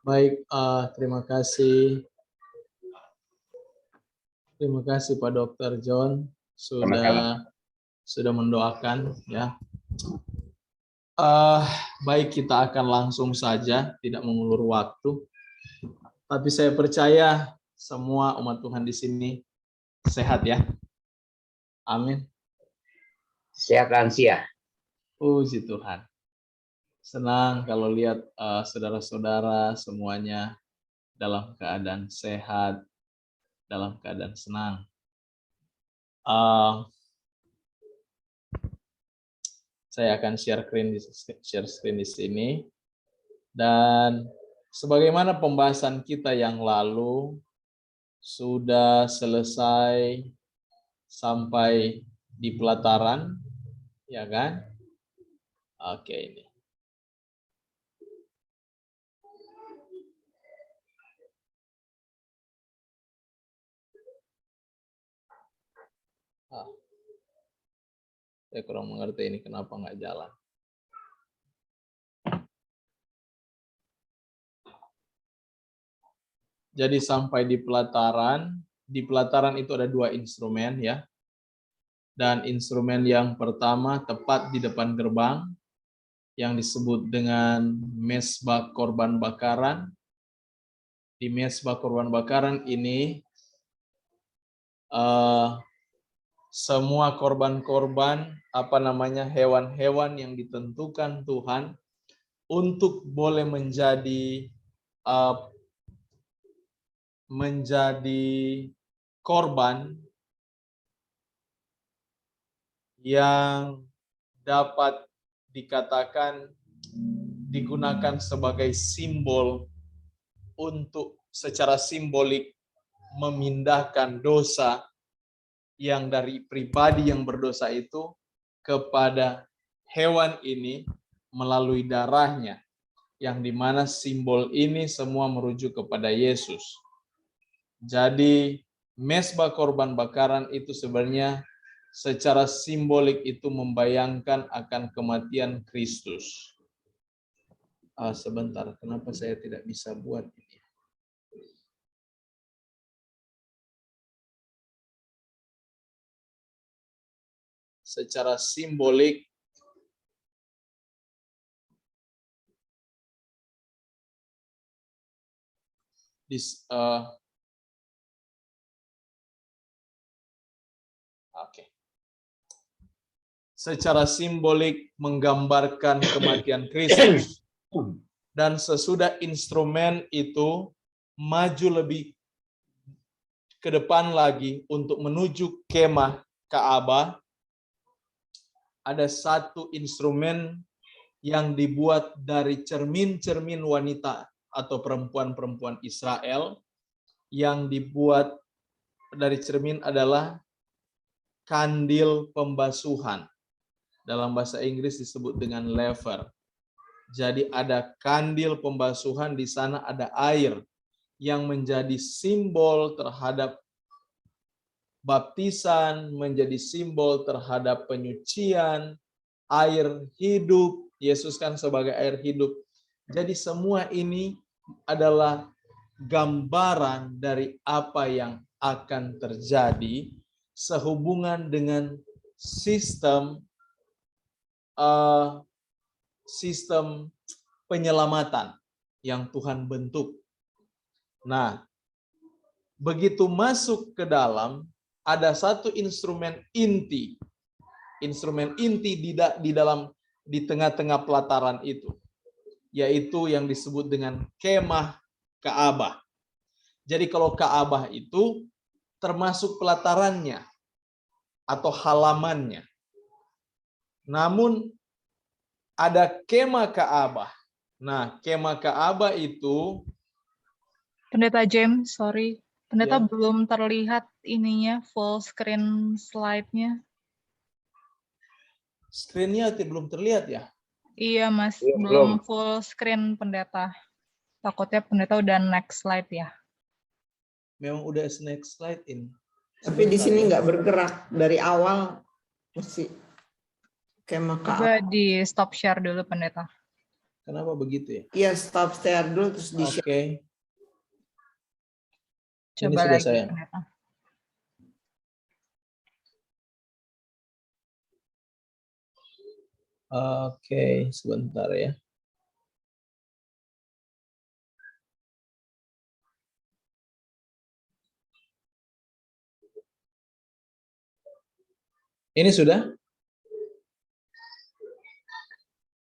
Baik, terima kasih. Terima kasih Pak Dr. John Sama-sama. sudah mendoakan ya. Baik, kita akan langsung saja, tidak mengulur waktu. Tapi saya percaya semua umat Tuhan di sini sehat ya. Amin. Sehat lansia. Puji Tuhan. Senang kalau lihat saudara-saudara semuanya dalam keadaan sehat, dalam keadaan senang. Saya akan share screen di sini. Dan sebagaimana pembahasan kita yang lalu sudah selesai sampai di pelataran, ya kan? Oke, ini. Saya kurang mengerti ini kenapa nggak jalan. Jadi sampai di pelataran itu ada dua instrumen ya. Dan instrumen yang pertama tepat di depan gerbang yang disebut dengan mesbah korban bakaran. Di mesbah korban bakaran ini semua korban-korban hewan-hewan yang ditentukan Tuhan untuk boleh menjadi korban yang dapat dikatakan digunakan sebagai simbol untuk secara simbolik memindahkan dosa yang dari pribadi yang berdosa itu kepada hewan ini melalui darahnya, yang dimana simbol ini semua merujuk kepada Yesus. Jadi mesbah korban bakaran itu sebenarnya secara simbolik itu membayangkan akan kematian Kristus. Sebentar, kenapa saya tidak bisa buat ini? Secara simbolik secara simbolik menggambarkan kematian Kristus. Dan sesudah instrumen itu maju lebih ke depan lagi untuk menuju kemah Ka'bah, ada satu instrumen yang dibuat dari cermin-cermin wanita atau perempuan-perempuan Israel. Yang dibuat dari cermin adalah kandil pembasuhan. Dalam bahasa Inggris disebut dengan laver. Jadi ada kandil pembasuhan, di sana ada air yang menjadi simbol terhadap baptisan, menjadi simbol terhadap penyucian, air hidup. Yesus kan sebagai air hidup. Jadi semua ini adalah gambaran dari apa yang akan terjadi sehubungan dengan sistem penyelamatan yang Tuhan bentuk. Nah, begitu masuk ke dalam, ada satu instrumen inti. Instrumen inti di tengah-tengah pelataran itu, yaitu yang disebut dengan kemah Ka'bah. Jadi kalau Ka'bah itu termasuk pelatarannya atau halamannya. Namun ada kemah Ka'bah. Nah, kemah Ka'bah itu, Pendeta James, sorry. Pendeta ya, belum terlihat ininya, full screen slide-nya. screen-nya belum terlihat ya? Iya, Mas. Belum full screen, Pendeta. Takutnya Pendeta udah next slide ya. Memang udah next slide ini. Tapi di sini nggak bergerak dari awal, masih kemah Ka'bah. Coba di stop share dulu, Pendeta. Kenapa begitu ya? Iya, stop share dulu terus di share. Oke. Ini Coba sudah lagi saya. pendeta. Oke, sebentar ya. Ini sudah?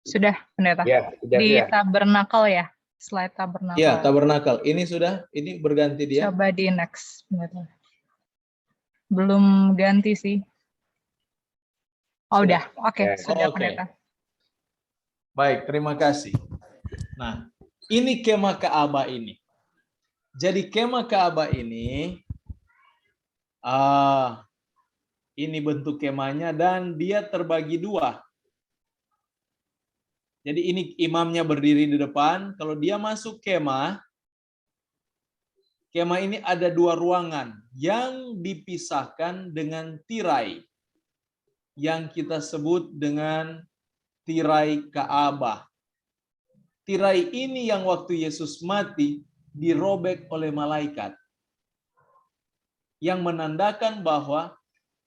Sudah pendeta. Ya, sudah, Di sudah. tabernakel ya, slide tabernakel. Iya, tabernakel. Ini sudah, ini berganti dia. Coba di next pendeta. Belum ganti sih. Oh Sudah. udah, oke, Ya. sudah Oke. pendeta. Baik, terima kasih. Nah, ini kemah Ka'bah ini. Jadi kemah Ka'bah ini, ini bentuk kemahnya dan dia terbagi dua. Jadi ini imamnya berdiri di depan. Kalau dia masuk kemah ini ada dua ruangan yang dipisahkan dengan tirai yang kita sebut dengan tirai Ka'bah. Tirai ini yang waktu Yesus mati dirobek oleh malaikat, yang menandakan bahwa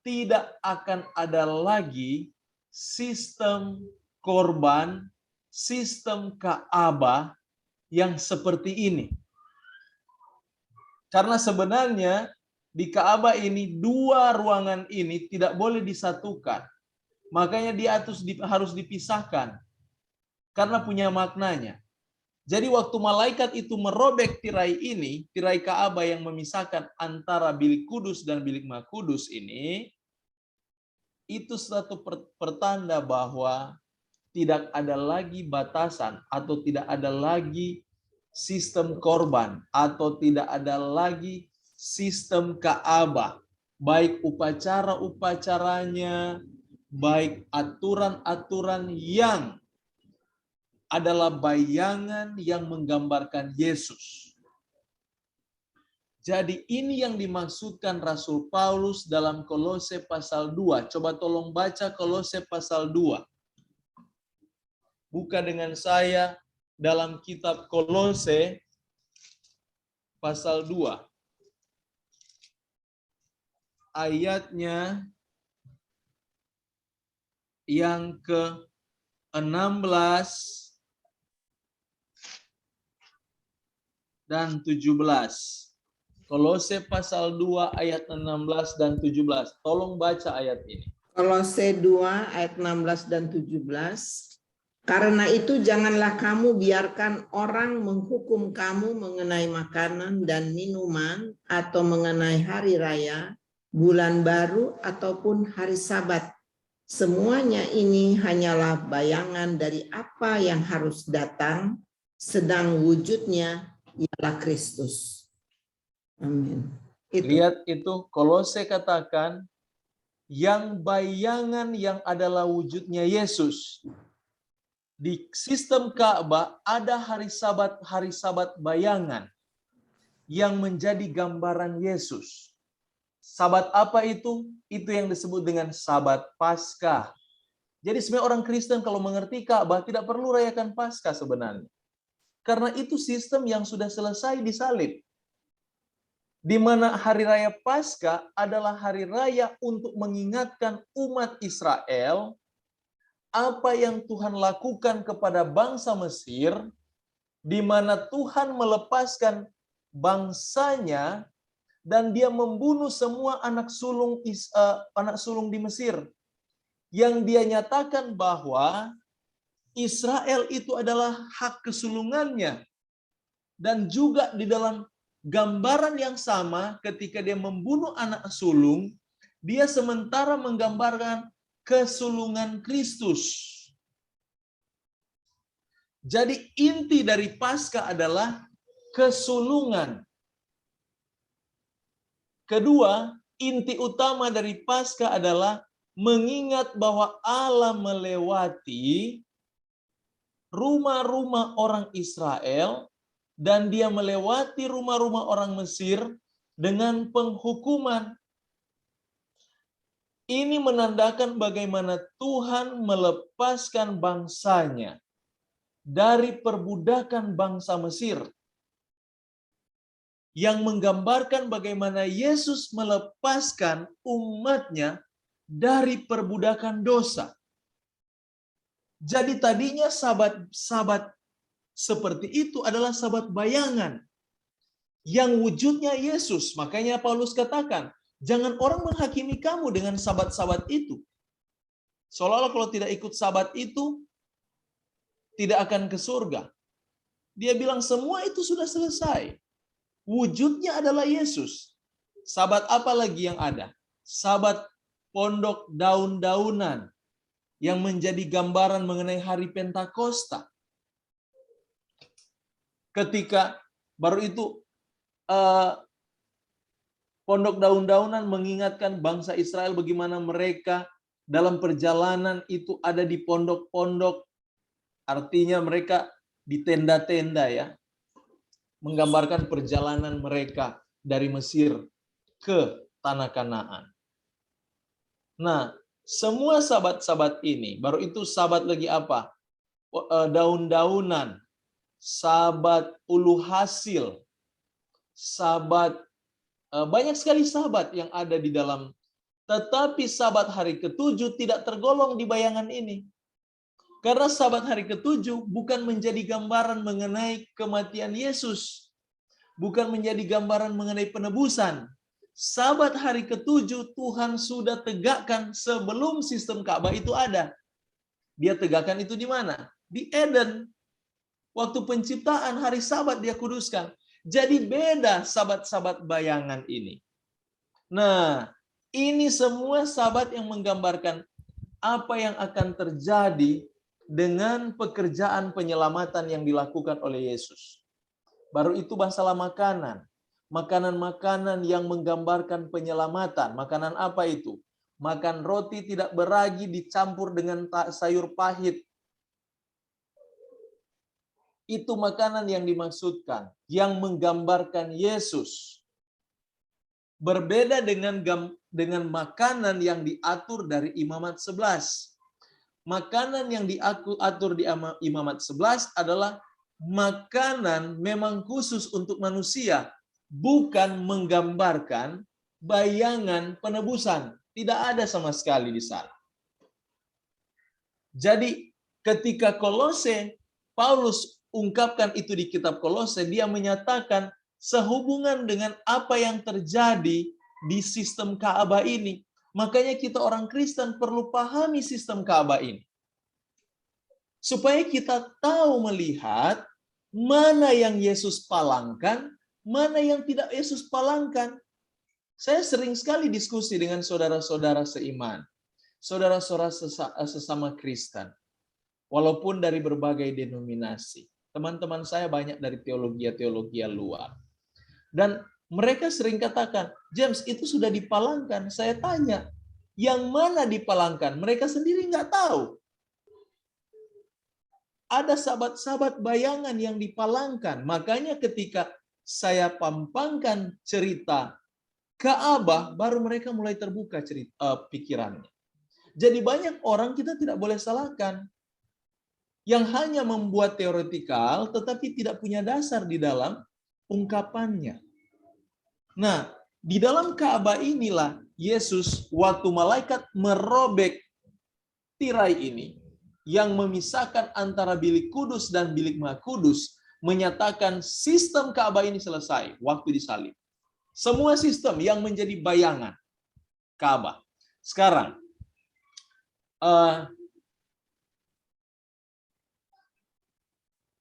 tidak akan ada lagi sistem korban, sistem Ka'bah yang seperti ini. Karena sebenarnya di Ka'bah ini dua ruangan ini tidak boleh disatukan. Makanya dia harus dipisahkan karena punya maknanya. Jadi waktu malaikat itu merobek tirai ini, tirai Ka'bah yang memisahkan antara bilik kudus dan bilik maha kudus ini, itu suatu pertanda bahwa tidak ada lagi batasan atau tidak ada lagi sistem korban atau tidak ada lagi sistem Ka'bah, baik upacara-upacaranya, baik aturan-aturan yang adalah bayangan yang menggambarkan Yesus. Jadi ini yang dimaksudkan Rasul Paulus dalam Kolose pasal 2. Coba tolong baca Kolose pasal 2. Buka dengan saya dalam kitab Kolose pasal 2. Ayatnya yang ke-16 dan 17. Kolose pasal 2 ayat 16 dan 17. Tolong baca ayat ini. Kolose 2 ayat 16 dan 17. Karena itu janganlah kamu biarkan orang menghukum kamu mengenai makanan dan minuman atau mengenai hari raya, bulan baru ataupun hari Sabat. Semuanya ini hanyalah bayangan dari apa yang harus datang, sedang wujudnya ialah Kristus. Amin. Lihat itu, Kolose katakan, yang bayangan yang adalah wujudnya Yesus. Di sistem Ka'bah ada hari Sabat bayangan yang menjadi gambaran Yesus. Sabat apa itu? Itu yang disebut dengan Sabat Paskah. Jadi sebenarnya orang Kristen kalau mengerti Ka'bah tidak perlu rayakan Paskah sebenarnya. Karena itu sistem yang sudah selesai disalib. Di mana hari raya Paskah adalah hari raya untuk mengingatkan umat Israel apa yang Tuhan lakukan kepada bangsa Mesir, di mana Tuhan melepaskan bangsanya dan dia membunuh semua anak sulung di Mesir, yang dia nyatakan bahwa Israel itu adalah hak kesulungannya. Dan juga di dalam gambaran yang sama ketika dia membunuh anak sulung, dia sementara menggambarkan kesulungan Kristus. Jadi inti dari Paskah adalah kesulungan. Kedua, inti utama dari Paskah adalah mengingat bahwa Allah melewati rumah-rumah orang Israel dan dia melewati rumah-rumah orang Mesir dengan penghukuman. Ini menandakan bagaimana Tuhan melepaskan bangsanya. dari perbudakan bangsa Mesir, yang menggambarkan bagaimana Yesus melepaskan umatnya dari perbudakan dosa. Jadi tadinya sahabat-sahabat seperti itu adalah sahabat bayangan yang wujudnya Yesus. Makanya Paulus katakan, jangan orang menghakimi kamu dengan sahabat-sahabat itu. Seolah-olah kalau tidak ikut sahabat itu, tidak akan ke surga. Dia bilang semua itu sudah selesai. Wujudnya adalah Yesus. Sahabat apa lagi yang ada? Sahabat pondok daun-daunan yang menjadi gambaran mengenai hari Pentakosta. Ketika baru itu pondok daun-daunan mengingatkan bangsa Israel bagaimana mereka dalam perjalanan itu ada di pondok-pondok, artinya mereka di tenda-tenda ya, menggambarkan perjalanan mereka dari Mesir ke tanah Kanaan. Nah, semua sahabat-sahabat ini, baru itu sahabat lagi apa? Daun-daunan, sahabat ulu hasil, sahabat, banyak sekali sahabat yang ada di dalam. Tetapi sahabat hari ke-7 tidak tergolong di bayangan ini. Karena sahabat hari ke-7 bukan menjadi gambaran mengenai kematian Yesus. Bukan menjadi gambaran mengenai penebusan. Sahabat hari ke-7 Tuhan sudah tegakkan sebelum sistem Ka'bah itu ada. Dia tegakkan itu di mana? Di Eden. Waktu penciptaan hari Sabat dia kuduskan. Jadi beda sahabat-sahabat bayangan ini. Nah, ini semua sahabat yang menggambarkan apa yang akan terjadi dengan pekerjaan penyelamatan yang dilakukan oleh Yesus. Baru itu masalah makanan. Makanan-makanan yang menggambarkan penyelamatan. Makanan apa itu? Makan roti tidak beragi dicampur dengan sayur pahit. Itu makanan yang dimaksudkan, yang menggambarkan Yesus. Berbeda dengan makanan yang diatur dari Imamat 11. Makanan yang diatur di Imamat 11 adalah makanan memang khusus untuk manusia, bukan menggambarkan bayangan penebusan. Tidak ada sama sekali di sana. Jadi ketika Kolose, Paulus ungkapkan itu di kitab Kolose, dia menyatakan sehubungan dengan apa yang terjadi di sistem Ka'bah ini. Makanya kita orang Kristen perlu pahami sistem Ka'bah ini. Supaya kita tahu melihat mana yang Yesus palangkan, mana yang tidak Yesus palangkan. Saya sering sekali diskusi dengan saudara-saudara seiman, saudara-saudara sesama Kristen, walaupun dari berbagai denominasi. Teman-teman saya banyak dari teologi luar. Dan mereka sering katakan, James, itu sudah dipalangkan. Saya tanya, yang mana dipalangkan? Mereka sendiri nggak tahu. Ada sahabat-sahabat bayangan yang dipalangkan. Makanya ketika saya pampangkan cerita Ka'bah, baru mereka mulai terbuka pikirannya. Jadi banyak orang kita tidak boleh salahkan. Yang hanya membuat teoretikal, tetapi tidak punya dasar di dalam ungkapannya. Nah, di dalam Ka'bah inilah Yesus, waktu malaikat merobek tirai ini, yang memisahkan antara bilik kudus dan bilik maha kudus, menyatakan sistem Ka'bah ini selesai waktu disalib. Semua sistem yang menjadi bayangan Ka'bah. Sekarang,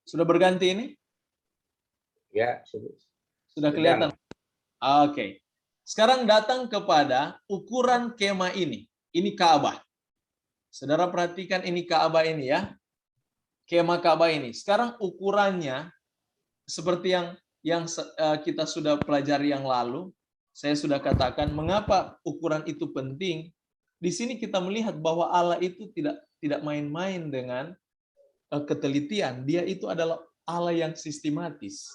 sudah berganti ini? Ya, sudah kelihatan. Oke. Sekarang datang kepada ukuran kemah ini. Ini Ka'bah. Saudara perhatikan ini Ka'bah ini ya. Kemah Ka'bah ini. Sekarang ukurannya seperti yang kita sudah pelajari yang lalu. Saya sudah katakan mengapa ukuran itu penting. Di sini kita melihat bahwa Allah itu tidak main-main dengan ketelitian. Dia itu adalah Allah yang sistematis.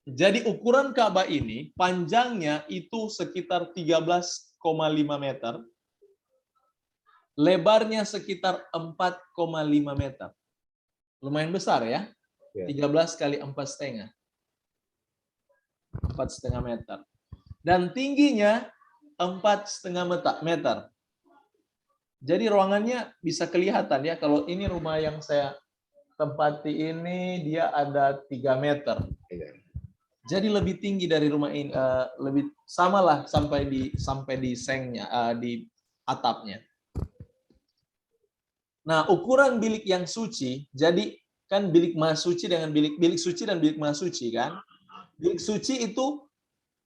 Jadi ukuran Ka'bah ini panjangnya itu sekitar 13,5 meter. Lebarnya sekitar 4,5 meter. Lumayan besar ya. Ya. 13 kali 4,5. 4,5 meter. Dan tingginya 4,5 meter. Jadi ruangannya bisa kelihatan ya. Kalau ini rumah yang saya tempati ini, dia ada 3 meter. Jadi lebih tinggi dari rumah ini, lebih samalah sampai di sengnya, di atapnya. Nah, ukuran bilik yang suci, jadi kan bilik maha suci dengan bilik suci dan bilik maha suci kan. Bilik suci itu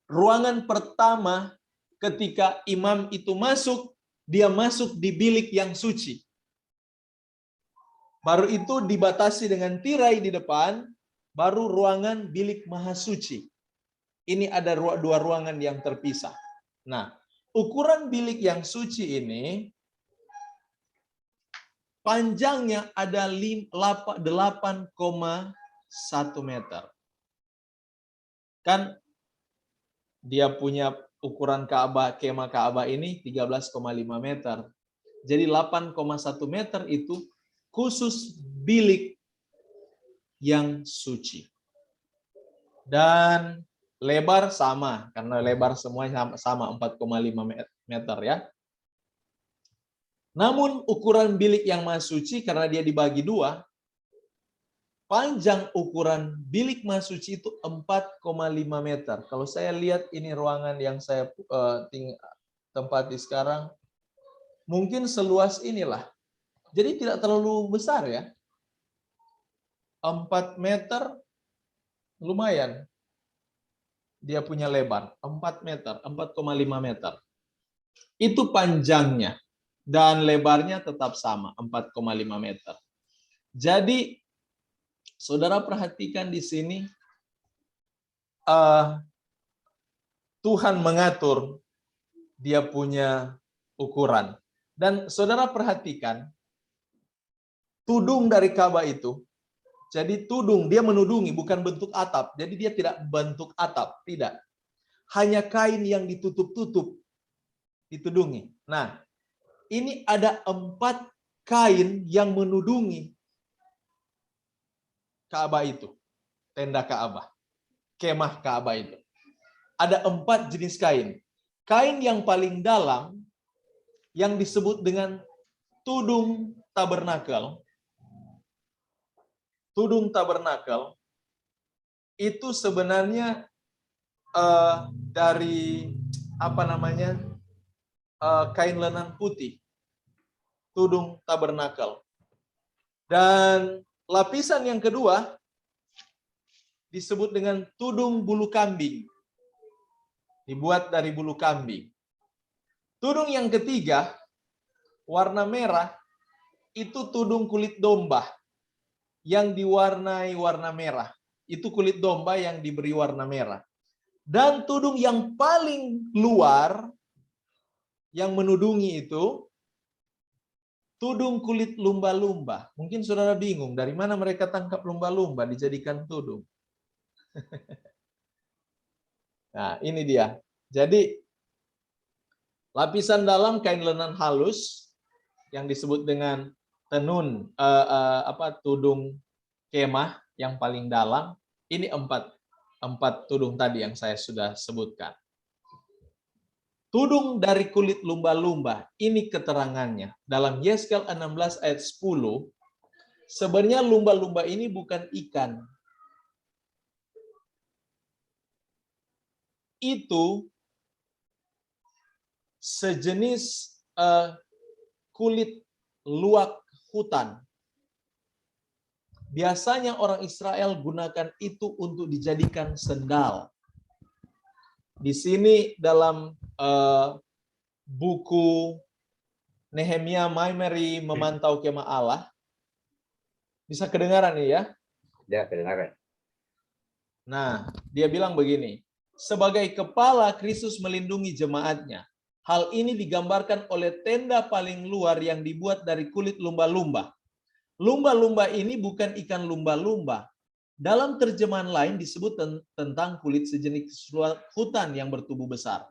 ruangan pertama ketika imam itu masuk, dia masuk di bilik yang suci. Baru itu dibatasi dengan tirai di depan, baru ruangan bilik maha suci. Ini ada dua ruangan yang terpisah. Nah, ukuran bilik yang suci ini, panjangnya ada 8,1 meter. Kan dia punya ukuran Ka'bah, kemah Ka'bah ini 13,5 meter. Jadi 8,1 meter itu khusus bilik yang suci. Dan lebar sama, karena lebar semuanya sama 4,5 meter ya. Namun ukuran bilik yang maha suci karena dia dibagi dua, panjang ukuran bilik maha suci itu 4,5 meter. Kalau saya lihat ini ruangan yang saya tempati sekarang, mungkin seluas inilah. Jadi tidak terlalu besar ya. 4 meter lumayan. Dia punya lebar 4 meter, 4,5 meter. Itu panjangnya. Dan lebarnya tetap sama, 4,5 meter. Jadi, saudara perhatikan di sini, Tuhan mengatur dia punya ukuran. Dan saudara perhatikan, tudung dari Ka'bah itu, jadi tudung, dia menudungi, bukan bentuk atap. Jadi dia tidak bentuk atap, tidak. Hanya kain yang ditutup-tutup, ditudungi. Nah, ini ada 4 kain yang menudungi Ka'bah itu. Tenda Ka'bah. Kemah Ka'bah itu. Ada 4 jenis kain. Kain yang paling dalam, yang disebut dengan tudung tabernakel. Tudung tabernakel itu sebenarnya dari kain lenan putih, tudung tabernakel. Dan lapisan yang kedua disebut dengan tudung bulu kambing, dibuat dari bulu kambing. Tudung yang ketiga warna merah itu tudung kulit domba yang diwarnai warna merah. Itu kulit domba yang diberi warna merah. Dan tudung yang paling luar yang menudungi itu tudung kulit lumba-lumba. Mungkin saudara bingung, dari mana mereka tangkap lumba-lumba dijadikan tudung. Nah, ini dia. Jadi, lapisan dalam kain lenan halus yang disebut dengan tenun, tudung kemah yang paling dalam. Ini 4 tudung tadi yang saya sudah sebutkan. Tudung dari kulit lumba-lumba, ini keterangannya. Dalam Yeskel 16 ayat 10, sebenarnya lumba-lumba ini bukan ikan. Itu sejenis kulit luwak hutan. Biasanya orang Israel gunakan itu untuk dijadikan sendal. Di sini dalam buku Nehemia Maimeri Memantau Kemah Allah, bisa kedengaran nih ya? Ya, kedengaran. Nah, dia bilang begini, sebagai kepala Kristus melindungi jemaatnya. Hal ini digambarkan oleh tenda paling luar yang dibuat dari kulit lumba-lumba. Lumba-lumba ini bukan ikan lumba-lumba. Dalam terjemahan lain disebut tentang kulit sejenis hutan yang bertubuh besar.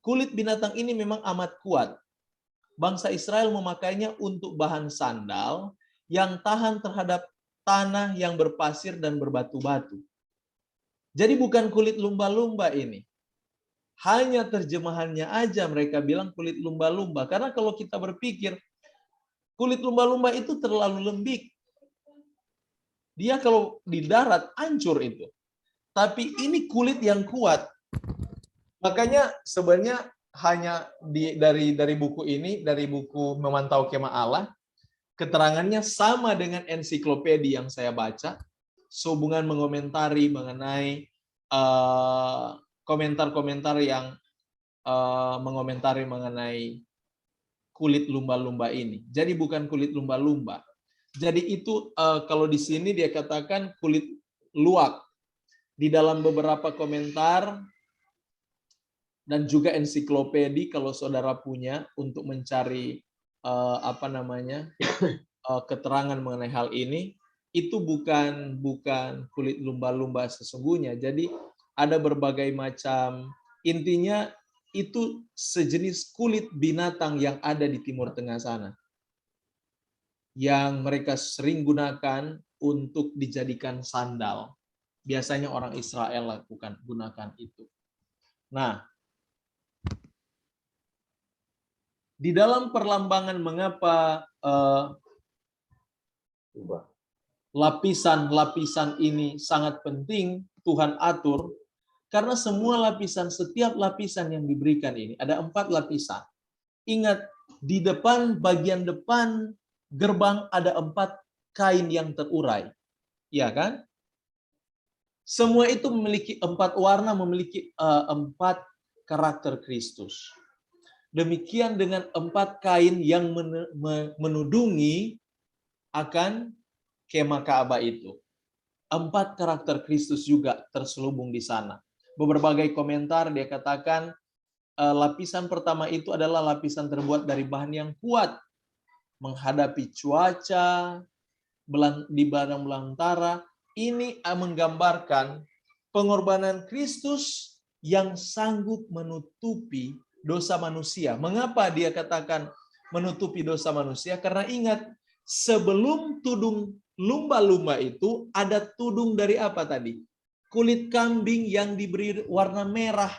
Kulit binatang ini memang amat kuat. Bangsa Israel memakainya untuk bahan sandal yang tahan terhadap tanah yang berpasir dan berbatu-batu. Jadi bukan kulit lumba-lumba ini. Hanya terjemahannya aja mereka bilang kulit lumba-lumba. Karena kalau kita berpikir, kulit lumba-lumba itu terlalu lembik. Dia kalau di darat hancur itu. Tapi ini kulit yang kuat. Makanya sebenarnya hanya dari buku ini, dari buku Memantau Kemah Allah, keterangannya sama dengan ensiklopedia yang saya baca, sehubungan mengomentari mengenai komentar-komentar yang mengomentari mengenai kulit lumba-lumba ini. Jadi bukan kulit lumba-lumba. Jadi itu kalau di sini dia katakan kulit luwak. Di dalam beberapa komentar dan juga ensiklopedia kalau saudara punya untuk mencari keterangan mengenai hal ini, itu bukan kulit lumba-lumba sesungguhnya. Jadi ada berbagai macam, intinya itu sejenis kulit binatang yang ada di Timur Tengah sana, yang mereka sering gunakan untuk dijadikan sandal. Biasanya orang Israel gunakan itu. Nah, di dalam perlambangan mengapa lapisan-lapisan ini sangat penting Tuhan atur, karena semua lapisan, setiap lapisan yang diberikan ini, ada 4 lapisan. Ingat, di depan, bagian depan gerbang ada 4 kain yang terurai. Iya kan? Semua itu memiliki 4 warna, memiliki 4 karakter Kristus. Demikian dengan 4 kain yang menudungi akan kemah Ka'bah itu. 4 karakter Kristus juga terselubung di sana. Berbagai komentar dia katakan lapisan pertama itu adalah lapisan terbuat dari bahan yang kuat menghadapi cuaca di padang belantara. Ini menggambarkan pengorbanan Kristus yang sanggup menutupi dosa manusia. Mengapa dia katakan menutupi dosa manusia? Karena ingat, sebelum tudung lumba-lumba itu ada tudung dari apa tadi? Kulit kambing yang diberi warna merah,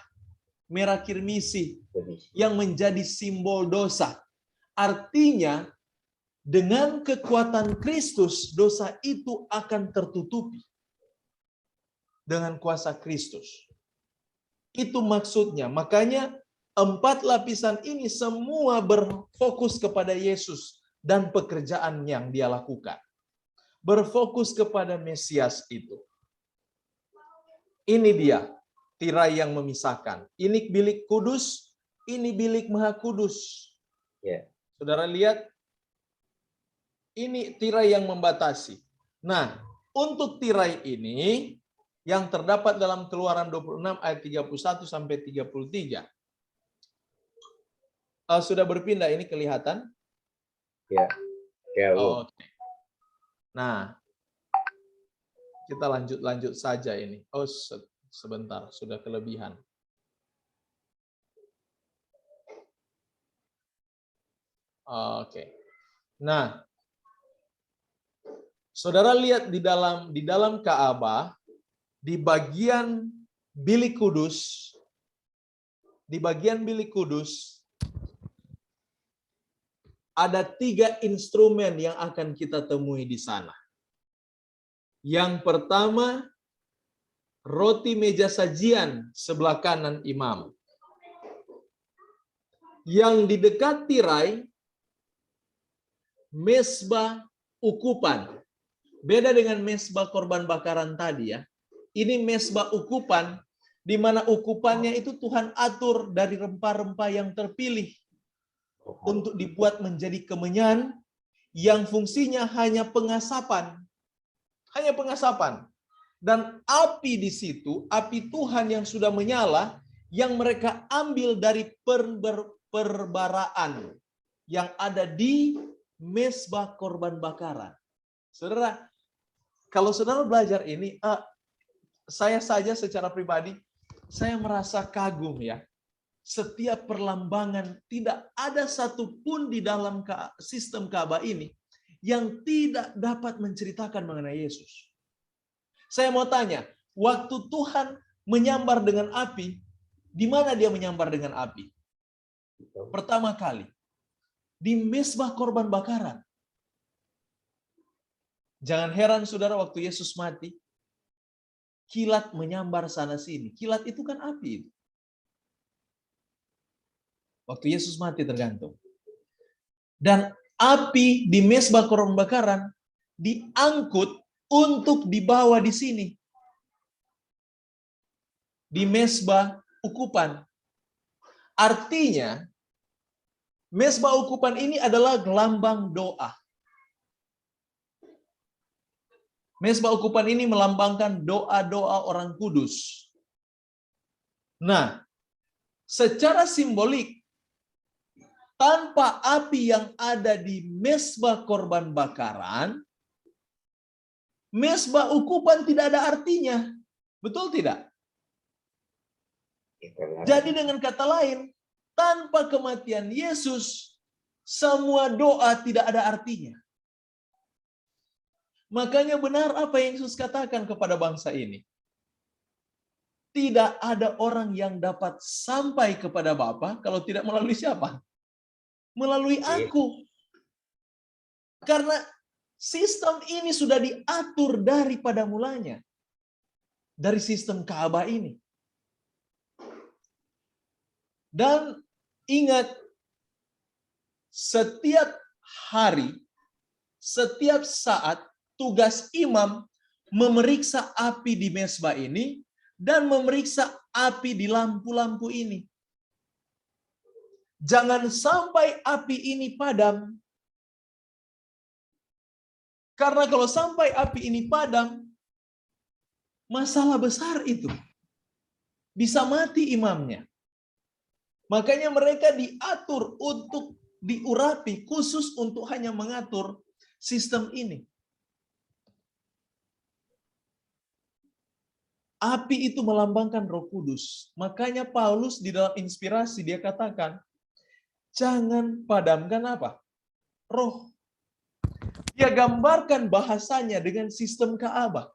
merah kirmisi, yang menjadi simbol dosa. Artinya, dengan kekuatan Kristus, dosa itu akan tertutupi dengan kuasa Kristus. Itu maksudnya. Makanya 4 lapisan ini semua berfokus kepada Yesus dan pekerjaan yang dia lakukan. Berfokus kepada Mesias itu. Ini dia tirai yang memisahkan. Ini bilik kudus, ini bilik maha kudus. Saudara lihat, ini tirai yang membatasi. Nah, untuk tirai ini yang terdapat dalam Keluaran 26 ayat 31 sampai 33. Sudah berpindah, ini kelihatan? Ya. Oke. Nah, kita lanjut saja ini. Oh, sebentar, sudah kelebihan. Oke. Nah, saudara lihat di dalam Ka'bah, di bagian bilik kudus, ada 3 instrumen yang akan kita temui di sana. Yang pertama, roti meja sajian sebelah kanan imam. Yang di dekat tirai, mesbah ukupan. Beda dengan mesbah korban bakaran tadi ya. Ini mesbah ukupan, di mana ukupannya itu Tuhan atur dari rempah-rempah yang terpilih untuk dibuat menjadi kemenyan yang fungsinya hanya pengasapan. Hanya pengasapan. Dan api di situ, api Tuhan yang sudah menyala, yang mereka ambil dari perbaraan yang ada di mesbah korban bakaran. Saudara, kalau saudara belajar ini, saya saja secara pribadi, saya merasa kagum ya. Setiap perlambangan, tidak ada satupun di dalam sistem Ka'bah ini yang tidak dapat menceritakan mengenai Yesus. Saya mau tanya, waktu Tuhan menyambar dengan api, di mana dia menyambar dengan api? Pertama kali, di mezbah korban bakaran. Jangan heran saudara, waktu Yesus mati, kilat menyambar sana sini. Kilat itu kan api itu. Waktu Yesus mati tergantung. Dan api di mezbah korban bakaran diangkut untuk dibawa di sini. Di mezbah ukupan. Artinya, mezbah ukupan ini adalah lambang doa. Mezbah ukupan ini melambangkan doa-doa orang kudus. Nah, secara simbolik, tanpa api yang ada di mezbah korban bakaran, mezbah ukupan tidak ada artinya. Betul tidak? Jadi dengan kata lain, tanpa kematian Yesus, semua doa tidak ada artinya. Makanya benar apa yang Yesus katakan kepada bangsa ini. Tidak ada orang yang dapat sampai kepada Bapa kalau tidak melalui siapa? Melalui aku. Karena sistem ini sudah diatur daripada mulanya. Dari sistem Ka'bah ini. Dan ingat, setiap hari, setiap saat, tugas imam memeriksa api di mezbah ini dan memeriksa api di lampu-lampu ini. Jangan sampai api ini padam. Karena kalau sampai api ini padam, masalah besar itu. Bisa mati imamnya. Makanya mereka diatur untuk diurapi khusus untuk hanya mengatur sistem ini. Api itu melambangkan Roh Kudus. Makanya Paulus di dalam inspirasi dia katakan, jangan padamkan apa? Roh. Dia gambarkan bahasanya dengan sistem Ka'bah.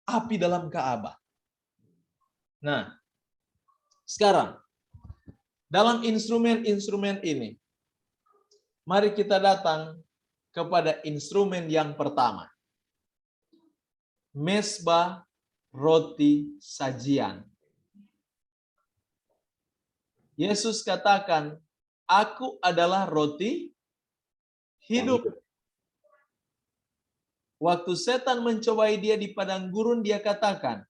Api dalam Ka'bah. Nah, sekarang dalam instrumen-instrumen ini, mari kita datang kepada instrumen yang pertama. Mezbah roti sajian. Yesus katakan, aku adalah roti hidup. Waktu setan mencobai dia di padang gurun, dia katakan,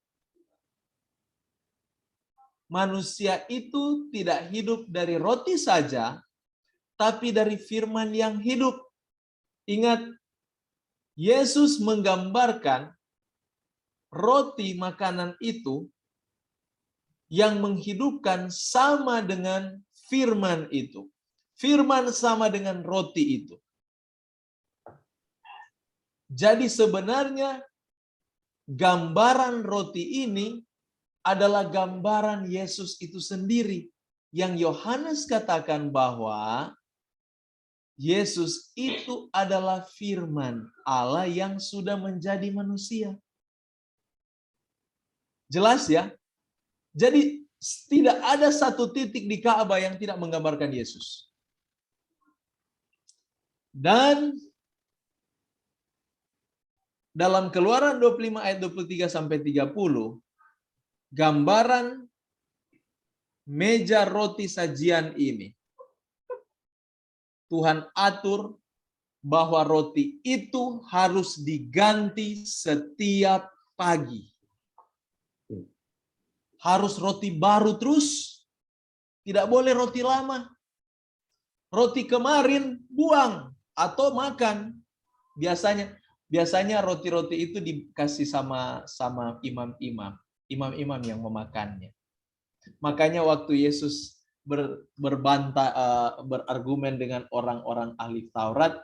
manusia itu tidak hidup dari roti saja, tapi dari firman yang hidup. Ingat, Yesus menggambarkan roti makanan itu yang menghidupkan sama dengan firman itu. Firman sama dengan roti itu. Jadi sebenarnya gambaran roti ini adalah gambaran Yesus itu sendiri. Yang Yohanes katakan bahwa Yesus itu adalah firman Allah yang sudah menjadi manusia. Jelas ya? Jadi tidak ada satu titik di Ka'bah yang tidak menggambarkan Yesus. Dan dalam Keluaran 25 ayat 23 sampai 30, gambaran meja roti sajian ini, Tuhan atur bahwa roti itu harus diganti setiap pagi. Harus roti baru terus, tidak boleh roti lama. Roti kemarin buang atau makan. Biasanya roti-roti itu dikasih sama imam-imam yang memakannya. Makanya waktu Yesus berargumen dengan orang-orang ahli Taurat,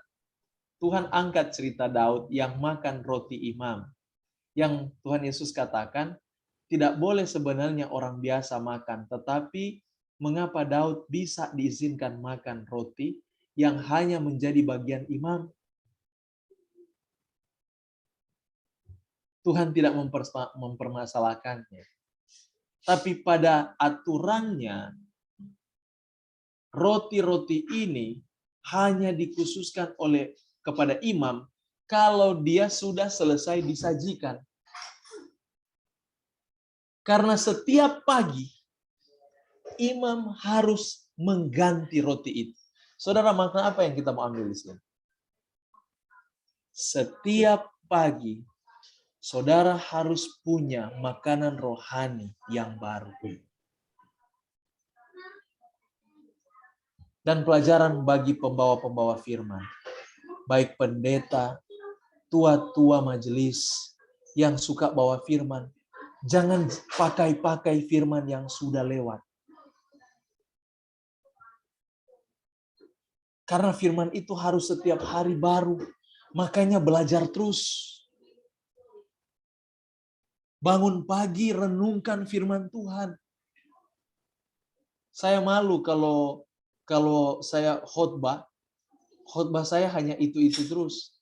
Tuhan angkat cerita Daud yang makan roti imam. Yang Tuhan Yesus katakan, tidak boleh sebenarnya orang biasa makan, tetapi mengapa Daud bisa diizinkan makan roti yang hanya menjadi bagian imam? Tuhan tidak mempermasalahkannya. Tapi pada aturannya, roti-roti ini hanya dikhususkan kepada imam kalau dia sudah selesai disajikan. Karena setiap pagi imam harus mengganti roti itu. Saudara, makna apa yang kita mau ambil di sini? Setiap pagi saudara harus punya makanan rohani yang baru. Dan pelajaran bagi pembawa-pembawa firman, baik pendeta, tua-tua majelis yang suka bawa firman, jangan pakai-pakai firman yang sudah lewat. Karena firman itu harus setiap hari baru. Makanya belajar terus. Bangun pagi, renungkan firman Tuhan. Saya malu kalau saya khotbah saya hanya itu-itu terus.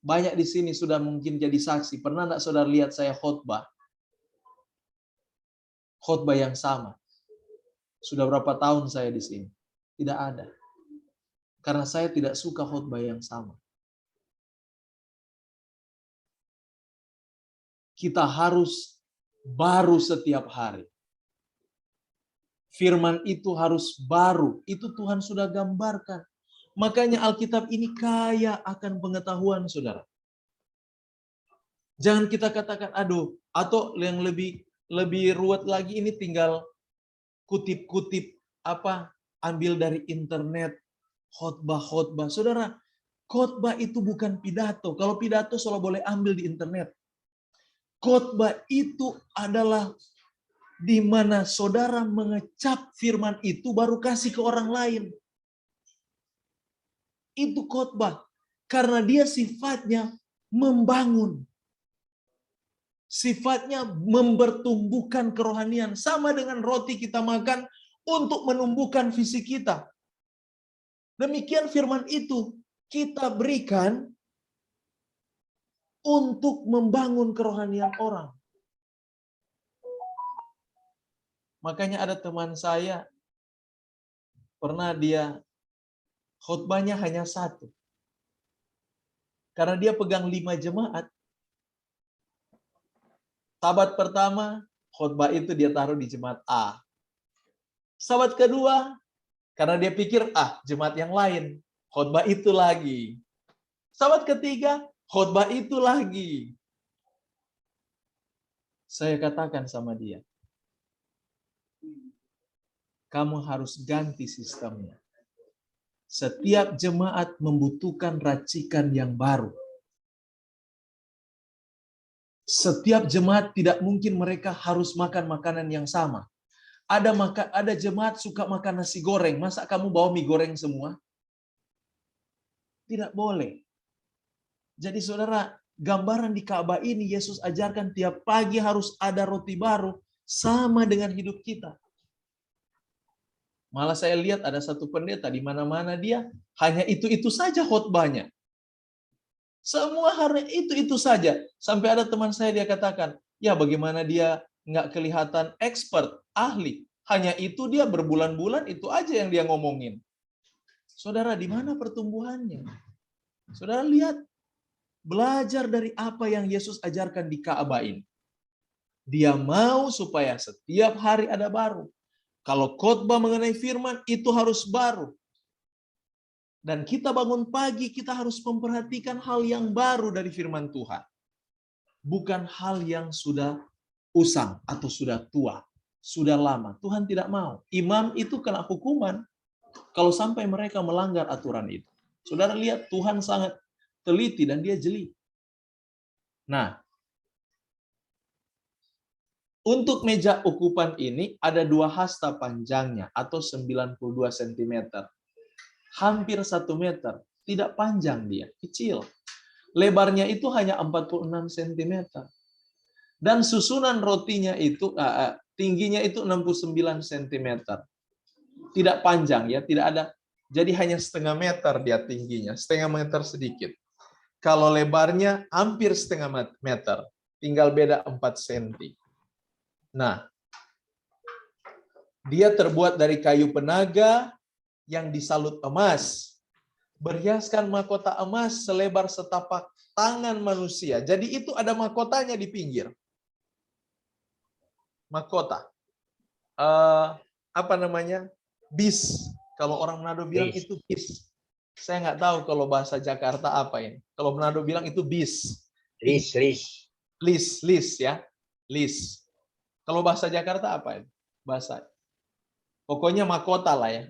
Banyak di sini sudah mungkin jadi saksi. Pernah enggak saudara lihat saya khotbah? Khotbah yang sama. Sudah berapa tahun saya di sini? Tidak ada. Karena saya tidak suka khotbah yang sama. Kita harus baru setiap hari. Firman itu harus baru. Itu Tuhan sudah gambarkan. Makanya Alkitab ini kaya akan pengetahuan, saudara. Jangan kita katakan, aduh, atau yang lebih ruwet lagi ini tinggal kutip-kutip ambil dari internet, khotbah. Saudara, khotbah itu bukan pidato. Kalau pidato selalu boleh ambil di internet. Khotbah itu adalah di mana saudara mengecap firman itu baru kasih ke orang lain. Itu khotbah. Karena dia sifatnya membangun. Sifatnya mempertumbuhkan kerohanian. Sama dengan roti kita makan untuk menumbuhkan fisik kita. Demikian firman itu kita berikan untuk membangun kerohanian orang. Makanya ada teman saya, pernah dia khotbahnya hanya satu. Karena dia pegang 5 jemaat. Sabat pertama, khotbah itu dia taruh di jemaat A. Sabat kedua, karena dia pikir, jemaat yang lain, khotbah itu lagi. Sabat ketiga, khotbah itu lagi. Saya katakan sama dia, kamu harus ganti sistemnya. Setiap jemaat membutuhkan racikan yang baru. Setiap jemaat tidak mungkin mereka harus makan makanan yang sama. Ada jemaat suka makan nasi goreng, masa kamu bawa mie goreng semua? Tidak boleh. Jadi saudara, gambaran di Ka'bah ini Yesus ajarkan tiap pagi harus ada roti baru sama dengan hidup kita. Malah saya lihat ada satu pendeta di mana-mana dia hanya itu-itu saja khotbahnya. Semua hari itu saja. Sampai ada teman saya dia katakan, ya bagaimana dia nggak kelihatan expert, ahli. Hanya itu dia berbulan-bulan itu aja yang dia ngomongin. Saudara, di mana pertumbuhannya? Saudara lihat, belajar dari apa yang Yesus ajarkan di Ka'bah ini. Dia mau supaya setiap hari ada baru. Kalau khotbah mengenai firman, itu harus baru. Dan kita bangun pagi, kita harus memperhatikan hal yang baru dari firman Tuhan. Bukan hal yang sudah usang atau sudah tua, sudah lama. Tuhan tidak mau. Imam itu kena hukuman kalau sampai mereka melanggar aturan itu. Saudara lihat, Tuhan sangat teliti dan dia jeli. Nah, untuk meja ukupan ini ada 2 hasta panjangnya atau 92 cm. Hampir 1 meter. Tidak panjang dia, kecil. Lebarnya itu hanya 46 cm. Dan susunan rotinya itu, tingginya itu 69 cm. Tidak panjang ya, tidak ada. Jadi hanya setengah meter dia tingginya, setengah meter sedikit. Kalau lebarnya hampir setengah meter. Tinggal beda 4 cm. Nah, dia terbuat dari kayu penaga yang disalut emas. Berhiaskan mahkota emas selebar setapak tangan manusia. Jadi itu ada mahkotanya di pinggir. Mahkota. Apa namanya? Bis. Kalau orang Manado bilang Bis. itu bis. Saya nggak tahu kalau bahasa Jakarta apa ini. Kalau Manado bilang itu bis. Lis. Lis ya. Lis. Kalau bahasa Jakarta apa ini? Bahasa. Pokoknya mahkota lah ya.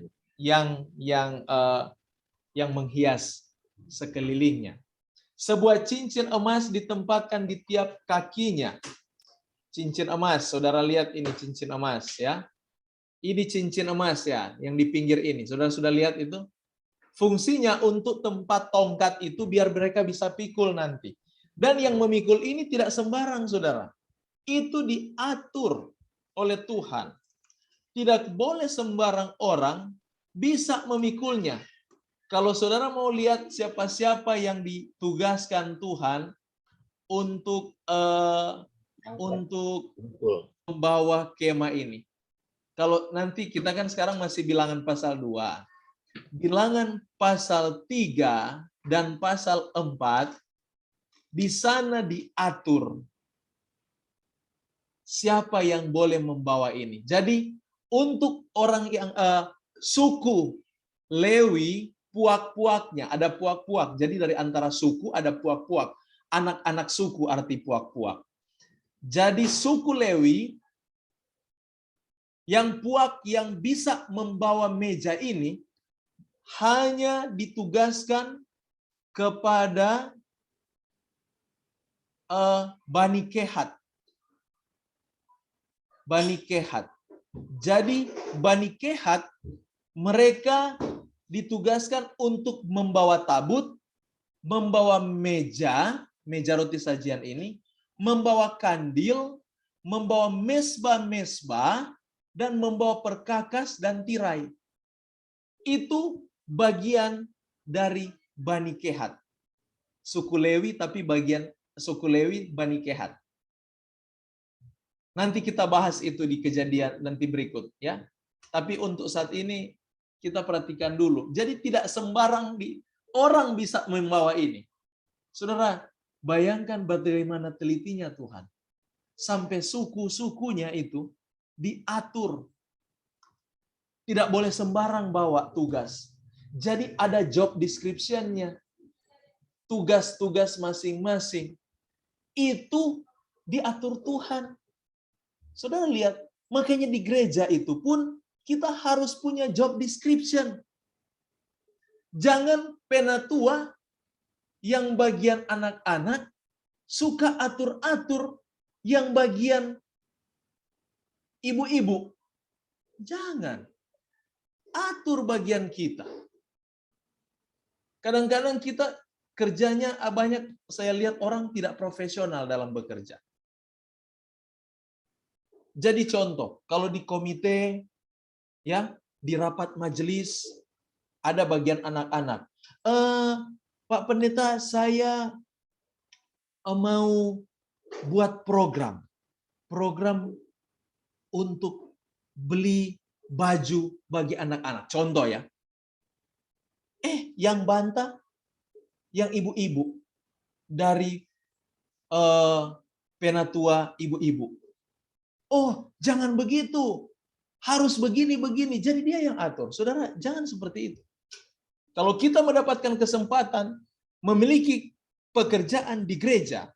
Yang menghias sekelilingnya. Sebuah cincin emas ditempatkan di tiap kakinya. Cincin emas, saudara lihat ini cincin emas ya. Ini cincin emas ya, yang di pinggir ini. Saudara sudah lihat itu? Fungsinya untuk tempat tongkat itu biar mereka bisa pikul nanti. Dan yang memikul ini tidak sembarang, saudara. Itu diatur oleh Tuhan. Tidak boleh sembarang orang bisa memikulnya. Kalau saudara mau lihat siapa-siapa yang ditugaskan Tuhan untuk membawa kemah ini. Kalau nanti kita kan sekarang masih bilangan pasal 2. Bilangan pasal 3 dan pasal 4 di sana diatur siapa yang boleh membawa ini. Jadi untuk orang yang suku Lewi, puak-puaknya, ada puak-puak. Jadi dari antara suku ada puak-puak. Anak-anak suku arti puak-puak. Jadi suku Lewi, yang puak yang bisa membawa meja ini, hanya ditugaskan kepada Bani Kehat. Bani Kehat. Jadi Bani Kehat, mereka ditugaskan untuk membawa tabut, membawa meja roti sajian ini, membawa kandil, membawa mesbah-mesbah, dan membawa perkakas dan tirai. Itu bagian dari Bani Kehat. Suku Lewi, tapi bagian suku Lewi Bani Kehat. Nanti kita bahas itu di kejadian nanti berikut ya. Tapi untuk saat ini kita perhatikan dulu. Jadi tidak sembarang orang bisa membawa ini. Saudara, bayangkan bagaimana telitinya Tuhan. Sampai suku-sukunya itu diatur. Tidak boleh sembarang bawa tugas. Jadi ada job description-nya. Tugas-tugas masing-masing. Itu diatur Tuhan. Saudara lihat, makanya di gereja itu pun kita harus punya job description. Jangan penatua yang bagian anak-anak suka atur-atur yang bagian ibu-ibu. Jangan. Atur bagian kita. Kadang-kadang kita kerjanya banyak, saya lihat orang tidak profesional dalam bekerja. Jadi contoh, kalau di komite, ya, di rapat majelis, ada bagian anak-anak. Pak Pendeta, saya mau buat program untuk beli baju bagi anak-anak. Contoh ya. Yang bantah, yang ibu-ibu dari penatua ibu-ibu. Oh, jangan begitu. Harus begini-begini. Jadi dia yang atur. Saudara, jangan seperti itu. Kalau kita mendapatkan kesempatan memiliki pekerjaan di gereja,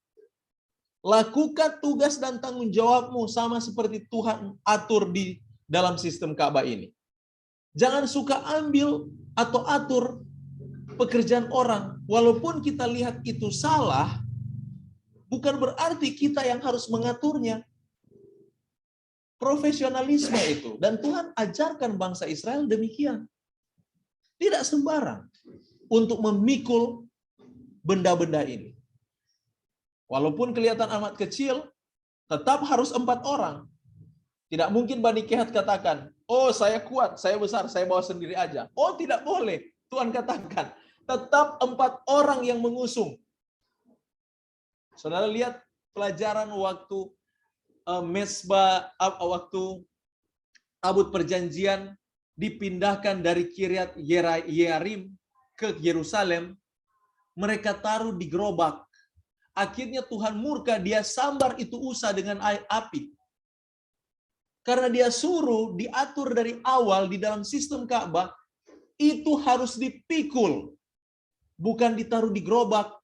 lakukan tugas dan tanggung jawabmu sama seperti Tuhan atur di dalam sistem Ka'bah ini. Jangan suka ambil atau atur pekerjaan orang. Walaupun kita lihat itu salah, bukan berarti kita yang harus mengaturnya. Profesionalisme itu. Dan Tuhan ajarkan bangsa Israel demikian. Tidak sembarang untuk memikul benda-benda ini. Walaupun kelihatan amat kecil, tetap harus 4 orang. Tidak mungkin Bani Kehat katakan, oh saya kuat, saya besar, saya bawa sendiri aja. Oh tidak boleh. Tuhan katakan, tetap 4 orang yang mengusung. Saudara lihat pelajaran waktu mesbah, waktu tabut perjanjian dipindahkan dari Kiryat Yearim ke Yerusalem, mereka taruh di gerobak. Akhirnya Tuhan murka, dia sambar itu Usa dengan api. Karena dia suruh diatur dari awal di dalam sistem Ka'bah, itu harus dipikul, bukan ditaruh di gerobak.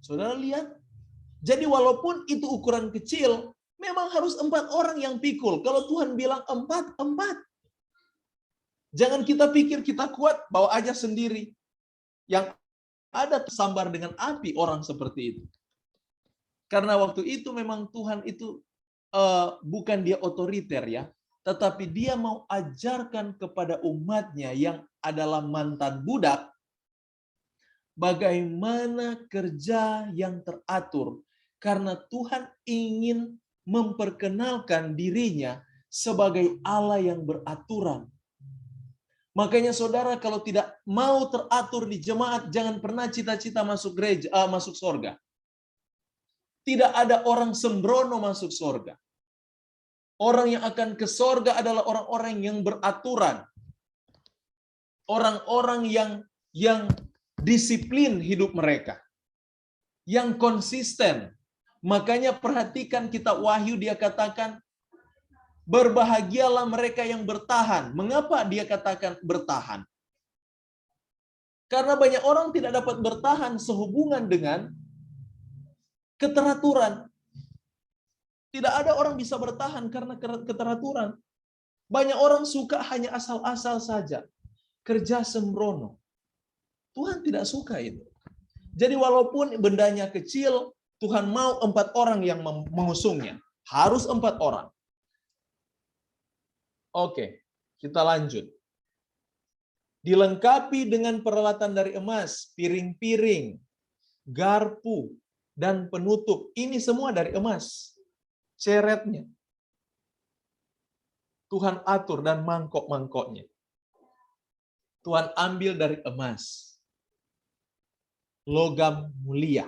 Saudara lihat? Jadi walaupun itu ukuran kecil, memang harus 4 orang yang pikul. Kalau Tuhan bilang 4, 4. Jangan kita pikir kita kuat, bawa aja sendiri. Yang ada tersambar dengan api orang seperti itu. Karena waktu itu memang Tuhan itu bukan dia otoriter ya, tetapi dia mau ajarkan kepada umatnya yang adalah mantan budak, bagaimana kerja yang teratur. Karena Tuhan ingin memperkenalkan dirinya sebagai Allah yang beraturan. Makanya saudara kalau tidak mau teratur di jemaat, jangan pernah cita-cita masuk gereja, masuk surga. Tidak ada orang sembrono masuk surga. Orang yang akan ke surga adalah orang-orang yang beraturan. Orang-orang yang disiplin hidup mereka. Yang konsisten. Makanya perhatikan kitab Wahyu, dia katakan, berbahagialah mereka yang bertahan. Mengapa dia katakan bertahan? Karena banyak orang tidak dapat bertahan sehubungan dengan keteraturan. Tidak ada orang bisa bertahan karena keteraturan. Banyak orang suka hanya asal-asal saja. Kerja sembrono. Tuhan tidak suka itu. Jadi walaupun bendanya kecil, Tuhan mau 4 orang yang mengusungnya. Harus 4 orang. Oke, kita lanjut. Dilengkapi dengan peralatan dari emas, piring-piring, garpu, dan penutup. Ini semua dari emas. Ceretnya. Tuhan atur dan mangkok-mangkoknya. Tuhan ambil dari emas. Logam mulia.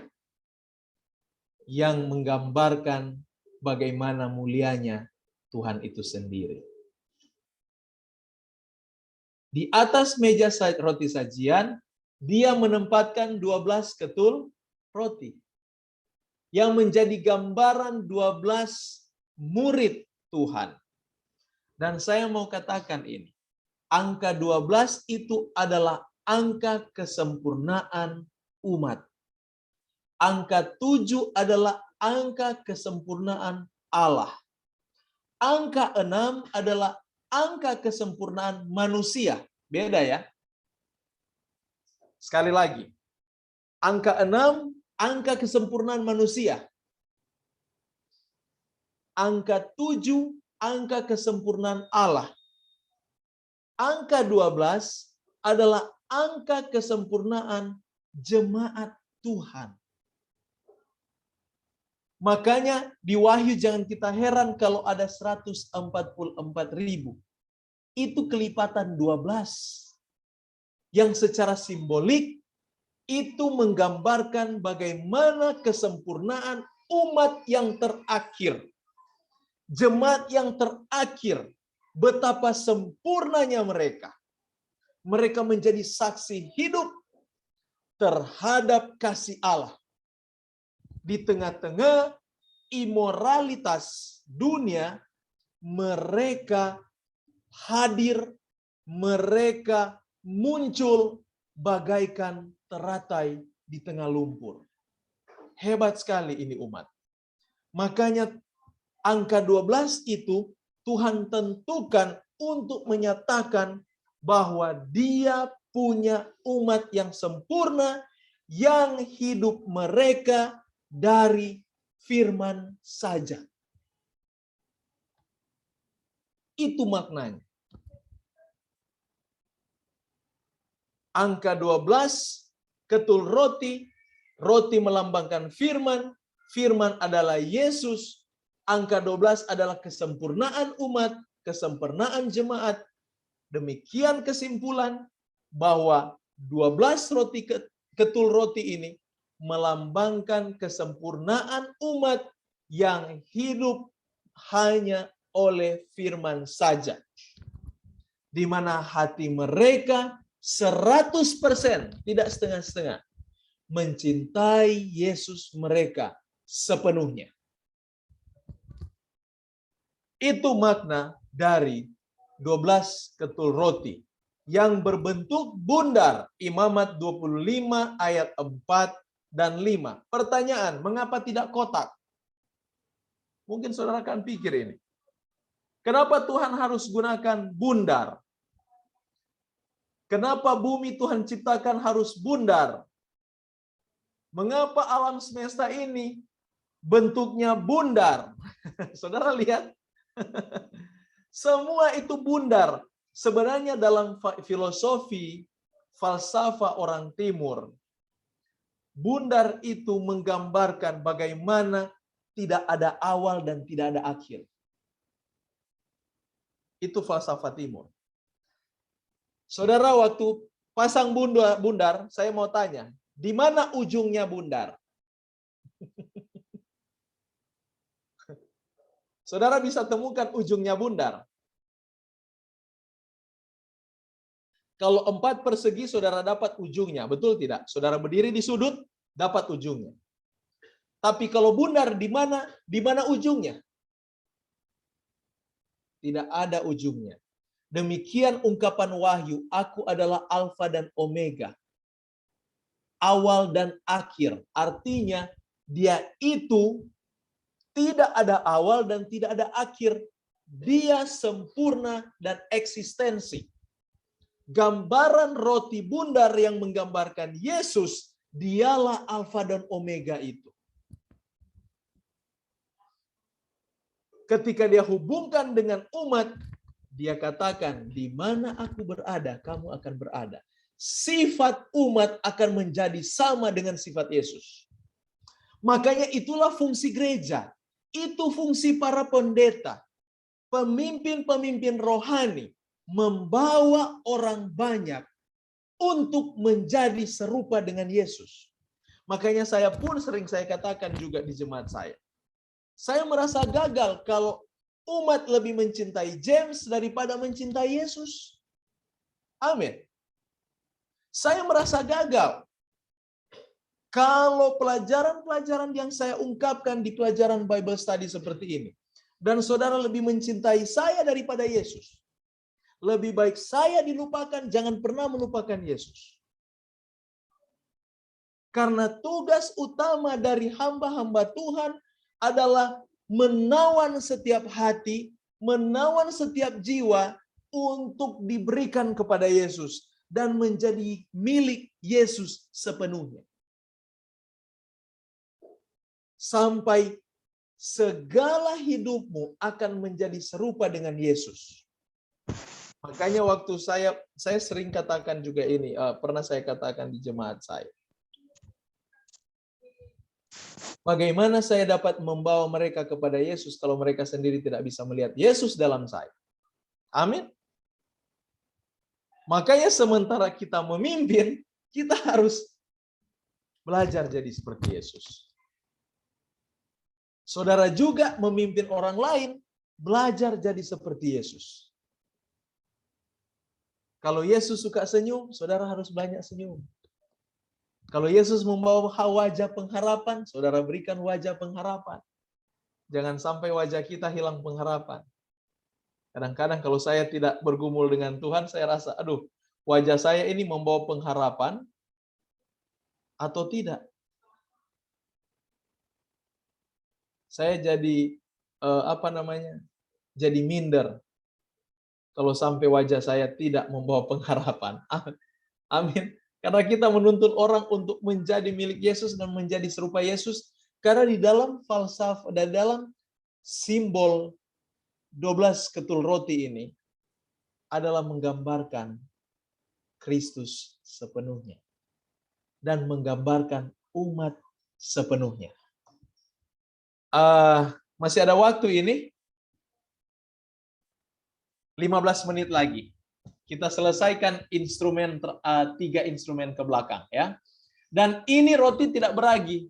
Yang menggambarkan bagaimana mulianya Tuhan itu sendiri. Di atas meja roti sajian, dia menempatkan 12 ketul roti. Yang menjadi gambaran 12 murid Tuhan. Dan saya mau katakan ini. Angka 12 itu adalah angka kesempurnaan umat. Angka 7 adalah angka kesempurnaan Allah. Angka 6 adalah angka kesempurnaan manusia. Beda ya. Sekali lagi. Angka 6, angka kesempurnaan manusia. Angka 7, angka kesempurnaan Allah. Angka 12 adalah angka kesempurnaan jemaat Tuhan. Makanya di Wahyu jangan kita heran kalau ada 144.000. Itu kelipatan 12. Yang secara simbolik itu menggambarkan bagaimana kesempurnaan umat yang terakhir. Jemaat yang terakhir. Betapa sempurnanya mereka. Mereka menjadi saksi hidup terhadap kasih Allah. Di tengah-tengah imoralitas dunia, mereka hadir, mereka muncul bagaikan teratai di tengah lumpur. Hebat sekali ini umat. Makanya angka 12 itu Tuhan tentukan untuk menyatakan bahwa Dia punya umat yang sempurna, yang hidup mereka dari firman saja. Itu maknanya. Angka 12, ketul roti, roti melambangkan firman, firman adalah Yesus, angka 12 adalah kesempurnaan umat, kesempurnaan jemaat. Demikian kesimpulan bahwa 12 roti ketul roti ini melambangkan kesempurnaan umat yang hidup hanya oleh firman saja. Di mana hati mereka 100%, tidak setengah-setengah, mencintai Yesus mereka sepenuhnya. Itu makna dari 12 ketul roti yang berbentuk bundar. Imamat 25 ayat 4 dan 5. Pertanyaan, mengapa tidak kotak? Mungkin saudara akan pikir ini. Kenapa Tuhan harus gunakan bundar? Kenapa bumi Tuhan ciptakan harus bundar? Mengapa alam semesta ini bentuknya bundar? Saudara lihat. Semua itu bundar. Sebenarnya dalam filosofi, falsafah orang timur, bundar itu menggambarkan bagaimana tidak ada awal dan tidak ada akhir. Itu falsafah timur. Saudara, waktu pasang bundar, saya mau tanya, di mana ujungnya bundar? Saudara bisa temukan ujungnya bundar. Kalau 4 persegi, saudara dapat ujungnya, betul tidak? Saudara berdiri di sudut, dapat ujungnya. Tapi kalau bundar, di mana ujungnya? Tidak ada ujungnya. Demikian ungkapan Wahyu, aku adalah Alfa dan Omega. Awal dan akhir. Artinya, dia itu tidak ada awal dan tidak ada akhir. Dia sempurna dan eksistensi. Gambaran roti bundar yang menggambarkan Yesus, dialah Alfa dan Omega itu. Ketika dia hubungkan dengan umat, dia katakan, di mana aku berada, kamu akan berada. Sifat umat akan menjadi sama dengan sifat Yesus. Makanya itulah fungsi gereja. Itu fungsi para pendeta. Pemimpin-pemimpin rohani. Membawa orang banyak untuk menjadi serupa dengan Yesus. Makanya saya pun sering saya katakan juga di jemaat saya. Saya merasa gagal kalau umat lebih mencintai James daripada mencintai Yesus. Amin. Saya merasa gagal kalau pelajaran-pelajaran yang saya ungkapkan di pelajaran Bible Study seperti ini. Dan saudara lebih mencintai saya daripada Yesus. Lebih baik saya dilupakan, jangan pernah melupakan Yesus. Karena tugas utama dari hamba-hamba Tuhan adalah menawan setiap hati, menawan setiap jiwa untuk diberikan kepada Yesus dan menjadi milik Yesus sepenuhnya. Sampai segala hidupmu akan menjadi serupa dengan Yesus. Makanya waktu saya sering katakan juga ini, pernah saya katakan di jemaat saya. Bagaimana saya dapat membawa mereka kepada Yesus kalau mereka sendiri tidak bisa melihat Yesus dalam saya? Amin. Makanya sementara kita memimpin, kita harus belajar jadi seperti Yesus. Saudara juga memimpin orang lain, belajar jadi seperti Yesus. Kalau Yesus suka senyum, saudara harus banyak senyum. Kalau Yesus membawa wajah pengharapan, saudara berikan wajah pengharapan. Jangan sampai wajah kita hilang pengharapan. Kadang-kadang kalau saya tidak bergumul dengan Tuhan, saya rasa, aduh, wajah saya ini membawa pengharapan atau tidak. Saya jadi, jadi minder. Kalau sampai wajah saya tidak membawa pengharapan. Amin. Karena kita menuntut orang untuk menjadi milik Yesus dan menjadi serupa Yesus. Karena di dalam falsafah dan dalam simbol 12 ketul roti ini adalah menggambarkan Kristus sepenuhnya. Dan menggambarkan umat sepenuhnya. Masih ada waktu ini. 15 menit lagi. Kita selesaikan instrumen 3 instrumen ke belakang ya. Dan ini roti tidak beragi.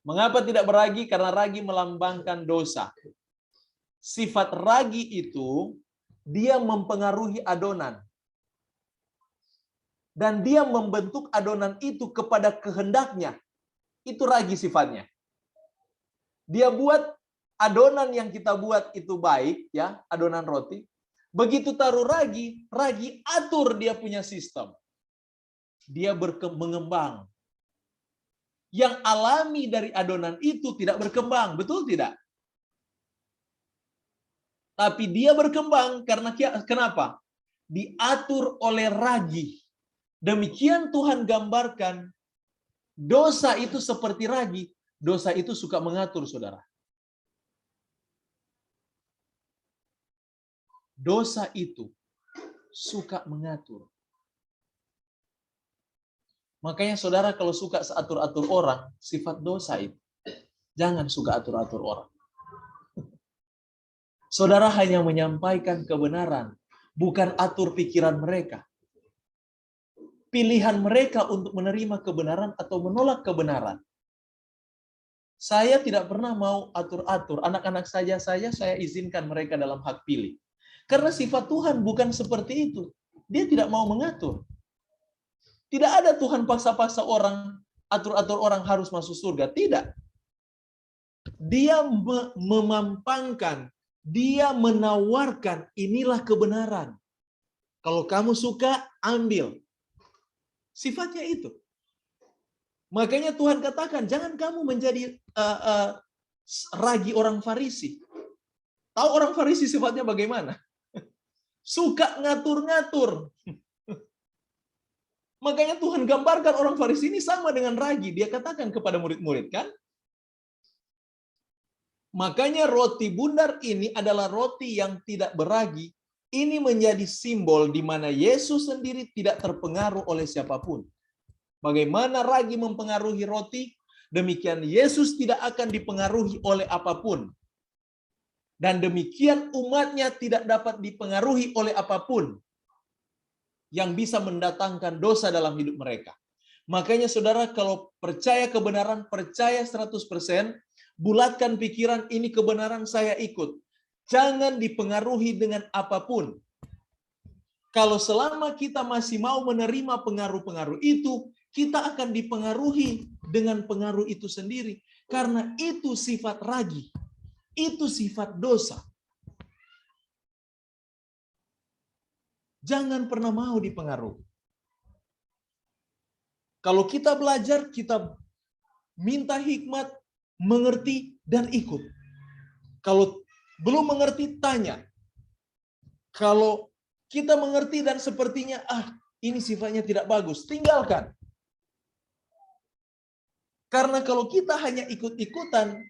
Mengapa tidak beragi? Karena ragi melambangkan dosa. Sifat ragi itu, dia mempengaruhi adonan. Dan dia membentuk adonan itu kepada kehendaknya. Itu ragi sifatnya. Dia buat adonan yang kita buat itu baik, ya, adonan roti. Begitu taruh ragi, ragi atur dia punya sistem. Dia mengembang. Yang alami dari adonan itu tidak berkembang, betul tidak? Tapi dia berkembang karena kenapa? Diatur oleh ragi. Demikian Tuhan gambarkan dosa itu seperti ragi. Dosa itu suka mengatur, saudara. Dosa itu suka mengatur. Makanya saudara kalau suka atur-atur orang, sifat dosa itu. Jangan suka atur-atur orang. Saudara hanya menyampaikan kebenaran, bukan atur pikiran mereka. Pilihan mereka untuk menerima kebenaran atau menolak kebenaran. Saya tidak pernah mau atur-atur. Anak-anak saya izinkan mereka dalam hak pilih. Karena sifat Tuhan bukan seperti itu. Dia tidak mau mengatur. Tidak ada Tuhan paksa-paksa orang, atur-atur orang harus masuk surga. Tidak. Dia memampangkan, dia menawarkan, inilah kebenaran. Kalau kamu suka, ambil. Sifatnya itu. Makanya Tuhan katakan, jangan kamu menjadi ragi orang Farisi. Tahu orang Farisi sifatnya bagaimana? Suka ngatur-ngatur. Makanya Tuhan gambarkan orang Farisi ini sama dengan ragi. Dia katakan kepada murid-murid, kan? Makanya roti bundar ini adalah roti yang tidak beragi. Ini menjadi simbol di mana Yesus sendiri tidak terpengaruh oleh siapapun. Bagaimana ragi mempengaruhi roti, demikian Yesus tidak akan dipengaruhi oleh apapun. Dan demikian umatnya tidak dapat dipengaruhi oleh apapun yang bisa mendatangkan dosa dalam hidup mereka. Makanya saudara kalau percaya kebenaran, percaya 100%, bulatkan pikiran, ini kebenaran saya ikut. Jangan dipengaruhi dengan apapun. Kalau selama kita masih mau menerima pengaruh-pengaruh itu, kita akan dipengaruhi dengan pengaruh itu sendiri. Karena itu sifat ragi. Itu sifat dosa. Jangan pernah mau dipengaruhi. Kalau kita belajar, kita minta hikmat, mengerti, dan ikut. Kalau belum mengerti, tanya. Kalau kita mengerti dan sepertinya, ini sifatnya tidak bagus, tinggalkan. Karena kalau kita hanya ikut-ikutan,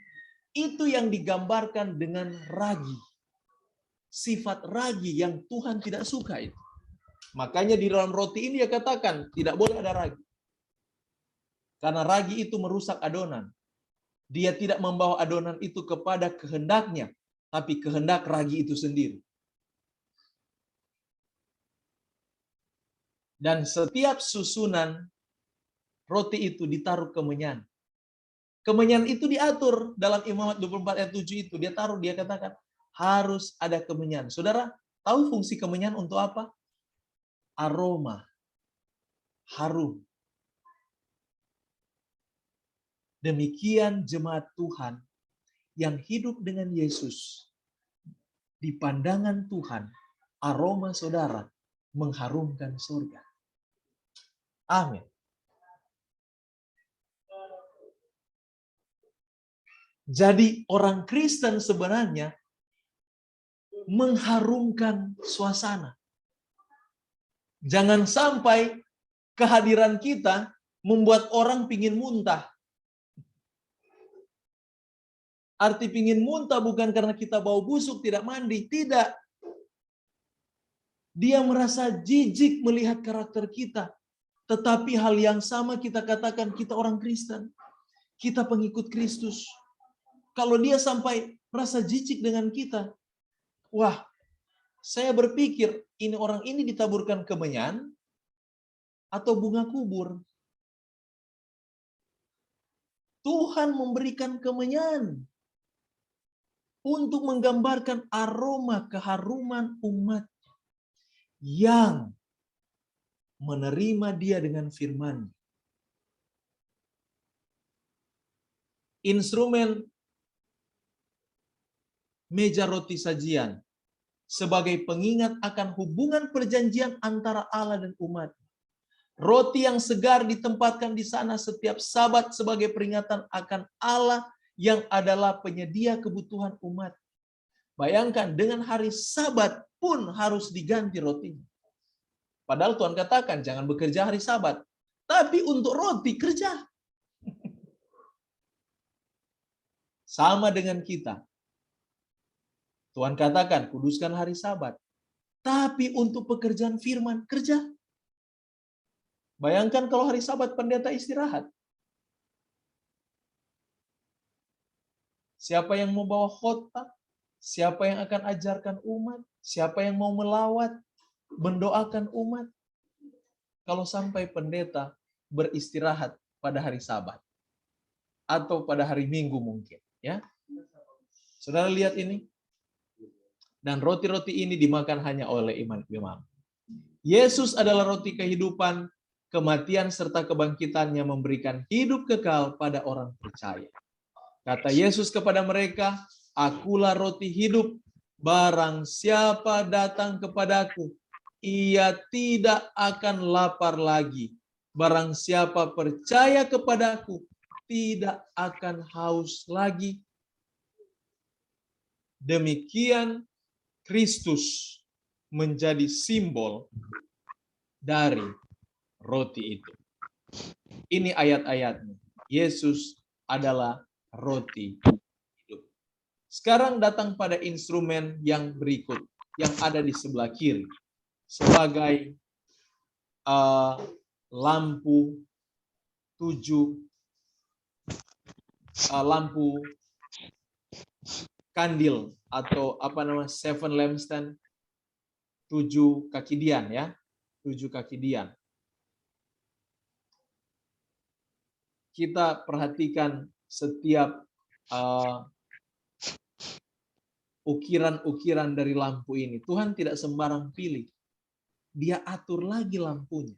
itu yang digambarkan dengan ragi. Sifat ragi yang Tuhan tidak suka itu. Makanya di dalam roti ini dia katakan, tidak boleh ada ragi. Karena ragi itu merusak adonan. Dia tidak membawa adonan itu kepada kehendaknya, tapi kehendak ragi itu sendiri. Dan setiap susunan roti itu ditaruh kemenyan. Kemenyan itu diatur dalam Imamat 24 ayat 7 itu. Dia taruh, dia katakan, harus ada kemenyan. Saudara, tahu fungsi kemenyan untuk apa? Aroma, harum. Demikian jemaat Tuhan yang hidup dengan Yesus. Di pandangan Tuhan, aroma saudara mengharumkan surga. Amin. Jadi orang Kristen sebenarnya mengharumkan suasana. Jangan sampai kehadiran kita membuat orang pingin muntah. Arti pingin muntah bukan karena kita bau busuk, tidak mandi. Tidak. Dia merasa jijik melihat karakter kita. Tetapi hal yang sama kita katakan kita orang Kristen. Kita pengikut Kristus. Kalau dia sampai merasa jijik dengan kita. Wah, saya berpikir ini orang ini ditaburkan kemenyan atau bunga kubur. Tuhan memberikan kemenyan untuk menggambarkan aroma keharuman umat yang menerima dia dengan firman. Instrumen meja roti sajian sebagai pengingat akan hubungan perjanjian antara Allah dan umat. Roti yang segar ditempatkan di sana setiap Sabat sebagai peringatan akan Allah yang adalah penyedia kebutuhan umat. Bayangkan, dengan hari Sabat pun harus diganti rotinya. Padahal Tuhan katakan jangan bekerja hari Sabat, tapi untuk roti kerja. Sama dengan kita. Tuhan katakan kuduskan hari Sabat, tapi untuk pekerjaan firman kerja. Bayangkan kalau hari Sabat pendeta istirahat. Siapa yang mau bawa khotbah? Siapa yang akan ajarkan umat? Siapa yang mau melawat, mendoakan umat? Kalau sampai pendeta beristirahat pada hari Sabat atau pada hari Minggu mungkin, ya. Saudara lihat ini. Dan roti-roti ini dimakan hanya oleh imam-imam. Yesus adalah roti kehidupan, kematian serta kebangkitannya memberikan hidup kekal pada orang percaya. Kata Yesus kepada mereka, "Akulah roti hidup, barang siapa datang kepadaku, ia tidak akan lapar lagi. Barang siapa percaya kepadaku, tidak akan haus lagi." Demikian Kristus menjadi simbol dari roti itu. Ini ayat-ayatnya. Yesus adalah roti hidup. Sekarang datang pada instrumen yang berikut, yang ada di sebelah kiri. Sebagai lampu 7, lampu kandil atau seven lampstand, 7 kaki dian, ya, 7 kaki dian. Kita perhatikan setiap ukiran-ukiran dari lampu ini. Tuhan tidak sembarang pilih. Dia atur lagi lampunya.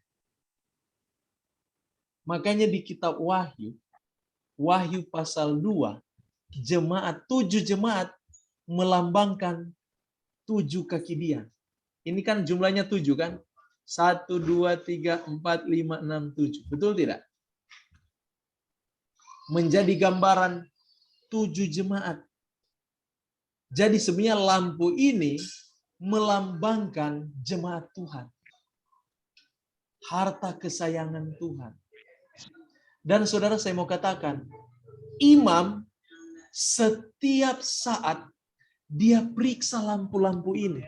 Makanya di kitab Wahyu pasal 2, jemaat, 7 jemaat melambangkan 7 kaki dian. Ini kan jumlahnya 7 kan? 1, 2, 3, 4, 5, 6, 7. Betul tidak? Menjadi gambaran 7 jemaat. Jadi sebenarnya lampu ini melambangkan jemaat Tuhan. Harta kesayangan Tuhan. Dan saudara, saya mau katakan, imam setiap saat dia periksa lampu-lampu ini.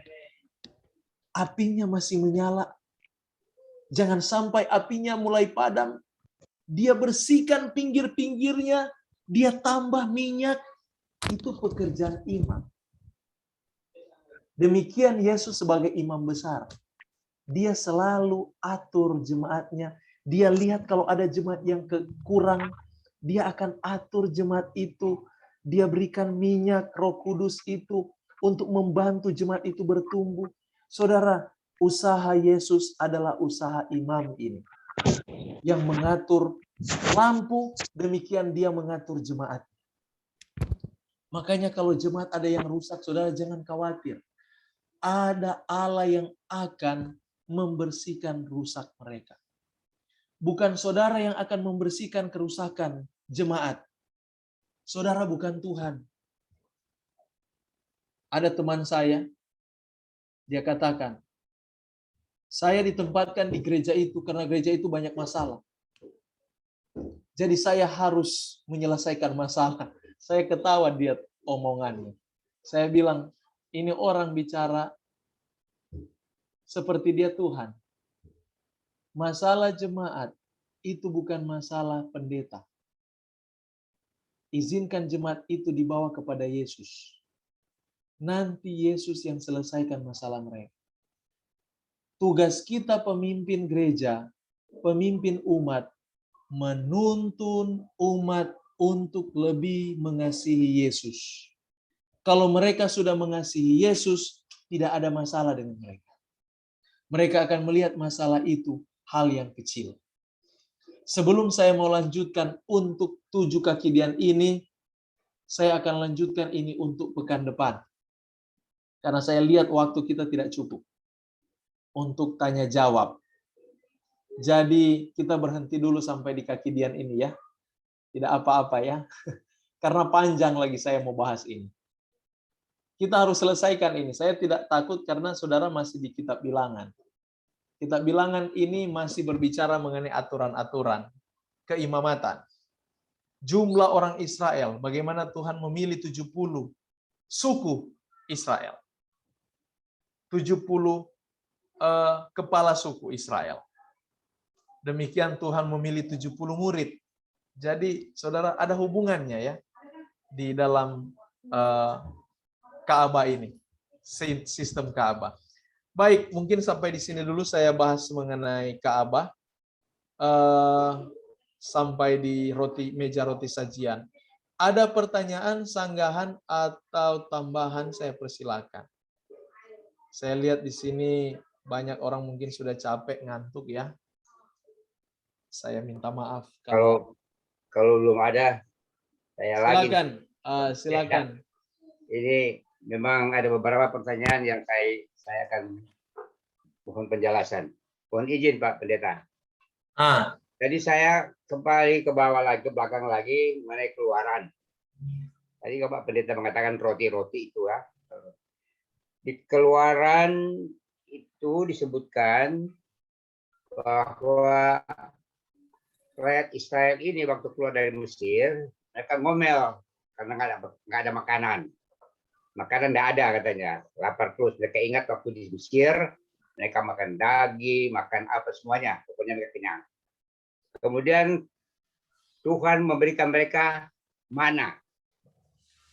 Apinya masih menyala. Jangan sampai apinya mulai padam. Dia bersihkan pinggir-pinggirnya. Dia tambah minyak. Itu pekerjaan imam. Demikian Yesus sebagai imam besar. Dia selalu atur jemaatnya. Dia lihat kalau ada jemaat yang kurang, dia akan atur jemaat itu. Dia berikan minyak Roh Kudus itu untuk membantu jemaat itu bertumbuh. Saudara, usaha Yesus adalah usaha imam ini. Yang mengatur lampu, demikian dia mengatur jemaat. Makanya kalau jemaat ada yang rusak, saudara jangan khawatir. Ada Allah yang akan membersihkan rusak mereka. Bukan saudara yang akan membersihkan kerusakan jemaat. Saudara bukan Tuhan. Ada teman saya, dia katakan, saya ditempatkan di gereja itu karena gereja itu banyak masalah. Jadi saya harus menyelesaikan masalah. Saya ketawa dia omongannya. Saya bilang, ini orang bicara seperti dia Tuhan. Masalah jemaat itu bukan masalah pendeta. Izinkan jemaat itu dibawa kepada Yesus. Nanti Yesus yang selesaikan masalah mereka. Tugas kita pemimpin gereja, pemimpin umat, menuntun umat untuk lebih mengasihi Yesus. Kalau mereka sudah mengasihi Yesus, tidak ada masalah dengan mereka. Mereka akan melihat masalah itu hal yang kecil. Sebelum saya mau lanjutkan untuk 7 kakidian ini, saya akan lanjutkan ini untuk pekan depan. Karena saya lihat waktu kita tidak cukup untuk tanya jawab. Jadi kita berhenti dulu sampai di kakidian ini ya. Tidak apa-apa ya. Karena panjang lagi saya mau bahas ini. Kita harus selesaikan ini. Saya tidak takut karena saudara masih di kitab Bilangan. Kitab Bilangan ini masih berbicara mengenai aturan-aturan keimamatan. Jumlah orang Israel, bagaimana Tuhan memilih 70 suku Israel. 70 kepala suku Israel. Demikian Tuhan memilih 70 murid. Jadi saudara ada hubungannya ya di dalam Ka'bah ini, sistem Ka'bah. Baik, mungkin sampai di sini dulu saya bahas mengenai Ka'bah. Sampai di meja roti sajian. Ada pertanyaan, sanggahan atau tambahan, saya persilakan. Saya lihat di sini banyak orang mungkin sudah capek, ngantuk ya. Saya minta maaf. Kalau belum ada, saya Silakan, lagi. silakan. Ini memang ada beberapa pertanyaan yang saya akan mohon penjelasan. Mohon izin Pak Pendeta. Jadi saya kembali ke bawah lagi, ke belakang lagi mengenai Keluaran. Tadi Pak Pendeta mengatakan roti-roti itu ya. Di Keluaran itu disebutkan bahwa rakyat Israel ini waktu keluar dari Mesir, mereka ngomel karena nggak ada makanan. Makanan nggak ada katanya. Lapar terus. Mereka ingat waktu di Mesir, mereka makan daging, makan apa semuanya. Pokoknya mereka kenyang. Kemudian Tuhan memberikan mereka mana.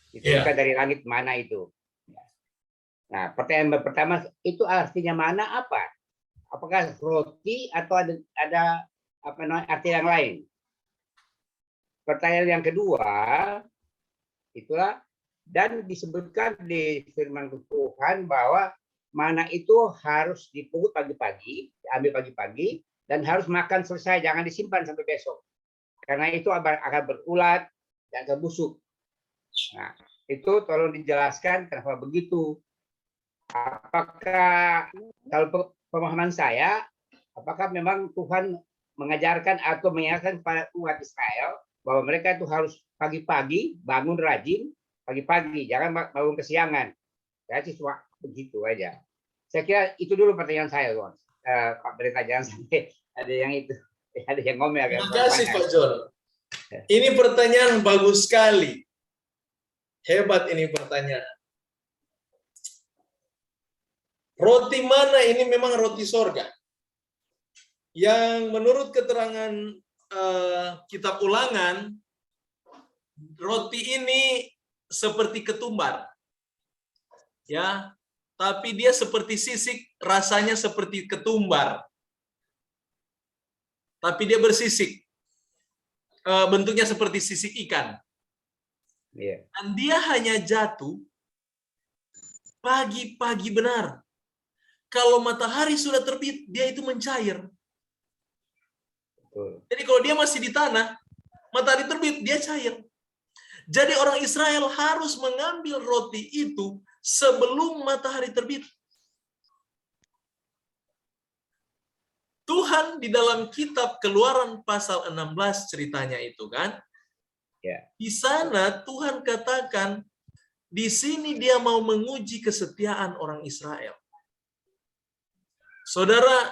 Diturunkan dari langit mana itu. Nah, pertanyaan pertama, itu artinya mana apa? Apakah roti atau ada apa namanya arti yang lain? Pertanyaan yang kedua, itulah, dan disebutkan di firman Tuhan bahwa mana itu harus dipungut pagi-pagi, diambil pagi-pagi, dan harus makan selesai, jangan disimpan sampai besok. Karena itu akan berulat dan akan busuk. Nah, itu tolong dijelaskan kenapa begitu. Apakah, kalau pemahaman saya, apakah memang Tuhan mengajarkan atau mengingatkan kepada umat Israel bahwa mereka itu harus pagi-pagi bangun rajin, pagi-pagi, jangan bangun kesiangan. Ya, cuma begitu aja. Saya kira itu dulu pertanyaan saya, Pak Pendeta, jangan sampai ada yang itu, ada yang ngomel. Terima kasih Pak John. Ini pertanyaan bagus sekali. Hebat ini pertanyaan. Roti mana ini memang roti sorga. Yang menurut keterangan kitab Ulangan, roti ini seperti ketumbar. Ya, tapi dia seperti sisik, rasanya seperti ketumbar. Tapi dia bersisik. Bentuknya seperti sisik ikan. Dan dia hanya jatuh pagi-pagi benar. Kalau matahari sudah terbit, dia itu mencair. Jadi kalau dia masih di tanah, matahari terbit, dia cair. Jadi orang Israel harus mengambil roti itu sebelum matahari terbit. Tuhan di dalam kitab Keluaran pasal 16 ceritanya itu kan. Di sana Tuhan katakan, di sini dia mau menguji kesetiaan orang Israel. Saudara,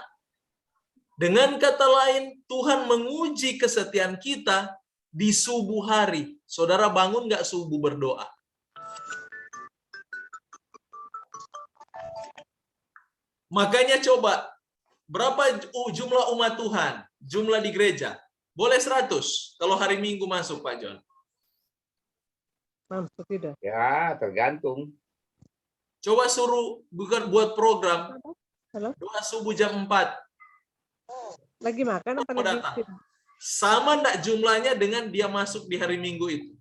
dengan kata lain, Tuhan menguji kesetiaan kita di subuh hari. Saudara bangun nggak subuh berdoa? Makanya coba, berapa jumlah umat Tuhan? Jumlah di gereja? Boleh 100 kalau hari Minggu masuk, Pak John. Masuk tidak? Ya, tergantung. Coba suruh buat program. Halo? Doa subuh jam 4. Lagi makan apa lagi? Sama enggak jumlahnya dengan dia masuk di hari Minggu itu?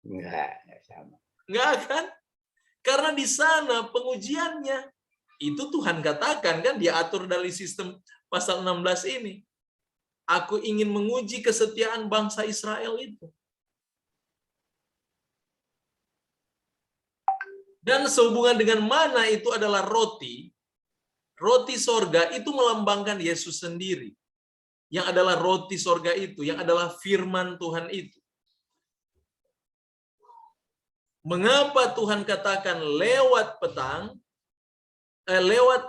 Enggak sama. Enggak kan? Karena di sana pengujiannya itu Tuhan katakan kan, dia atur dari sistem pasal 16 ini. Aku ingin menguji kesetiaan bangsa Israel itu. Dan sehubungan dengan mana itu adalah roti. Roti sorga itu melambangkan Yesus sendiri. Yang adalah roti sorga itu, yang adalah firman Tuhan itu. Mengapa Tuhan katakan lewat petang, lewat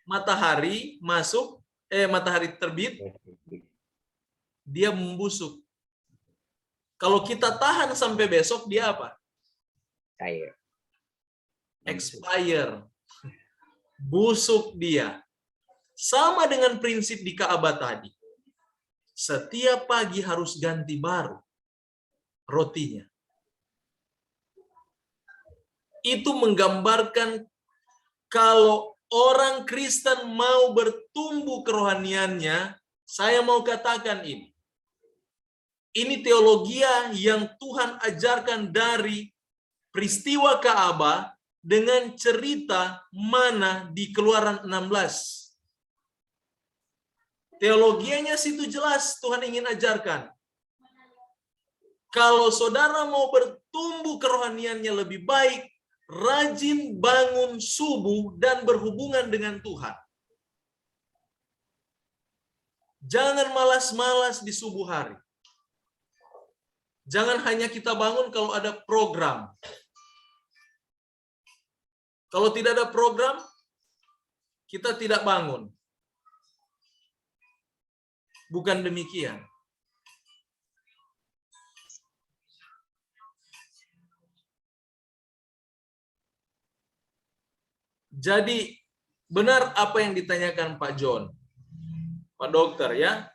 matahari masuk, matahari terbit, dia membusuk. Kalau kita tahan sampai besok, dia apa? Cair. Expire. Busuk dia. Sama dengan prinsip di Ka'bah tadi. Setiap pagi harus ganti baru rotinya. Itu menggambarkan kalau orang Kristen mau bertumbuh kerohaniannya, saya mau katakan ini. Ini teologi yang Tuhan ajarkan dari peristiwa Ka'bah dengan cerita mana di Keluaran 16. Teologianya situ jelas Tuhan ingin ajarkan. Kalau saudara mau bertumbuh kerohaniannya lebih baik, rajin bangun subuh dan berhubungan dengan Tuhan. Jangan malas-malas di subuh hari. Jangan hanya kita bangun kalau ada program. Kalau tidak ada program, kita tidak bangun. Bukan demikian. Jadi benar apa yang ditanyakan Pak John, Pak Dokter ya,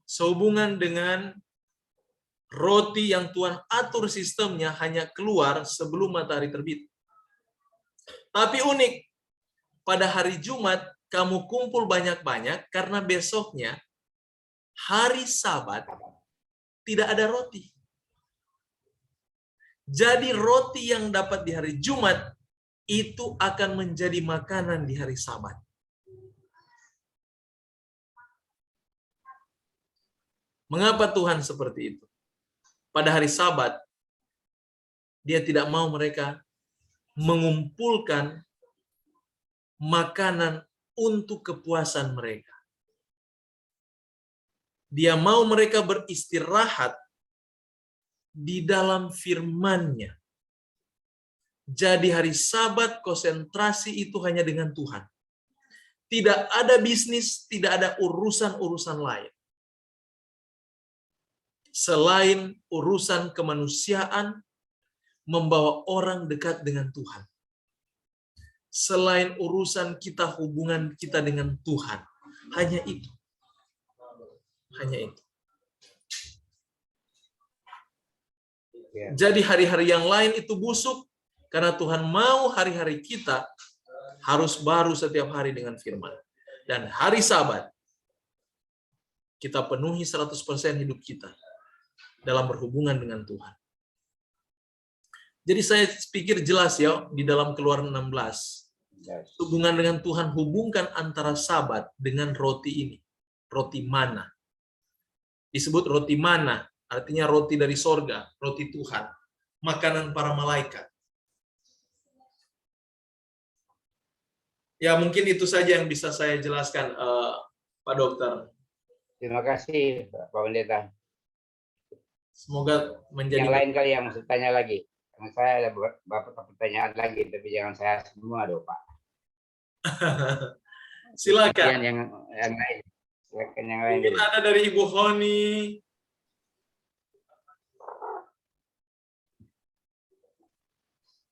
sehubungan dengan roti yang Tuhan atur sistemnya hanya keluar sebelum matahari terbit. Tapi unik, pada hari Jumat kamu kumpul banyak-banyak karena besoknya hari Sabat tidak ada roti. Jadi roti yang dapat di hari Jumat itu akan menjadi makanan di hari Sabat. Mengapa Tuhan seperti itu? Pada hari Sabat, dia tidak mau mereka mengumpulkan makanan untuk kepuasan mereka. Dia mau mereka beristirahat di dalam firman-Nya. Jadi hari Sabat konsentrasi itu hanya dengan Tuhan. Tidak ada bisnis, tidak ada urusan-urusan lain. Selain urusan kemanusiaan, membawa orang dekat dengan Tuhan. Selain urusan kita, hubungan kita dengan Tuhan. Hanya itu. Hanya itu. Jadi hari-hari yang lain itu busuk, karena Tuhan mau hari-hari kita harus baru setiap hari dengan firman. Dan hari Sabat, kita penuhi 100% hidup kita dalam berhubungan dengan Tuhan. Jadi saya pikir jelas ya, di dalam Keluaran 16. Hubungan dengan Tuhan, hubungkan antara Sabat dengan roti ini. Roti mana. Disebut roti mana, artinya roti dari sorga, roti Tuhan. Makanan para malaikat. Ya, mungkin itu saja yang bisa saya jelaskan, Pak Dokter. Terima kasih, Pak Pendeta. Semoga menjadi... Yang lain kali yang masih tanya lagi. Karena saya ada beberapa pertanyaan lagi, tapi jangan saya semua dong, Pak. Silakan. Yang lain. Silakan yang lain. Mungkin ada dari Ibu Honi.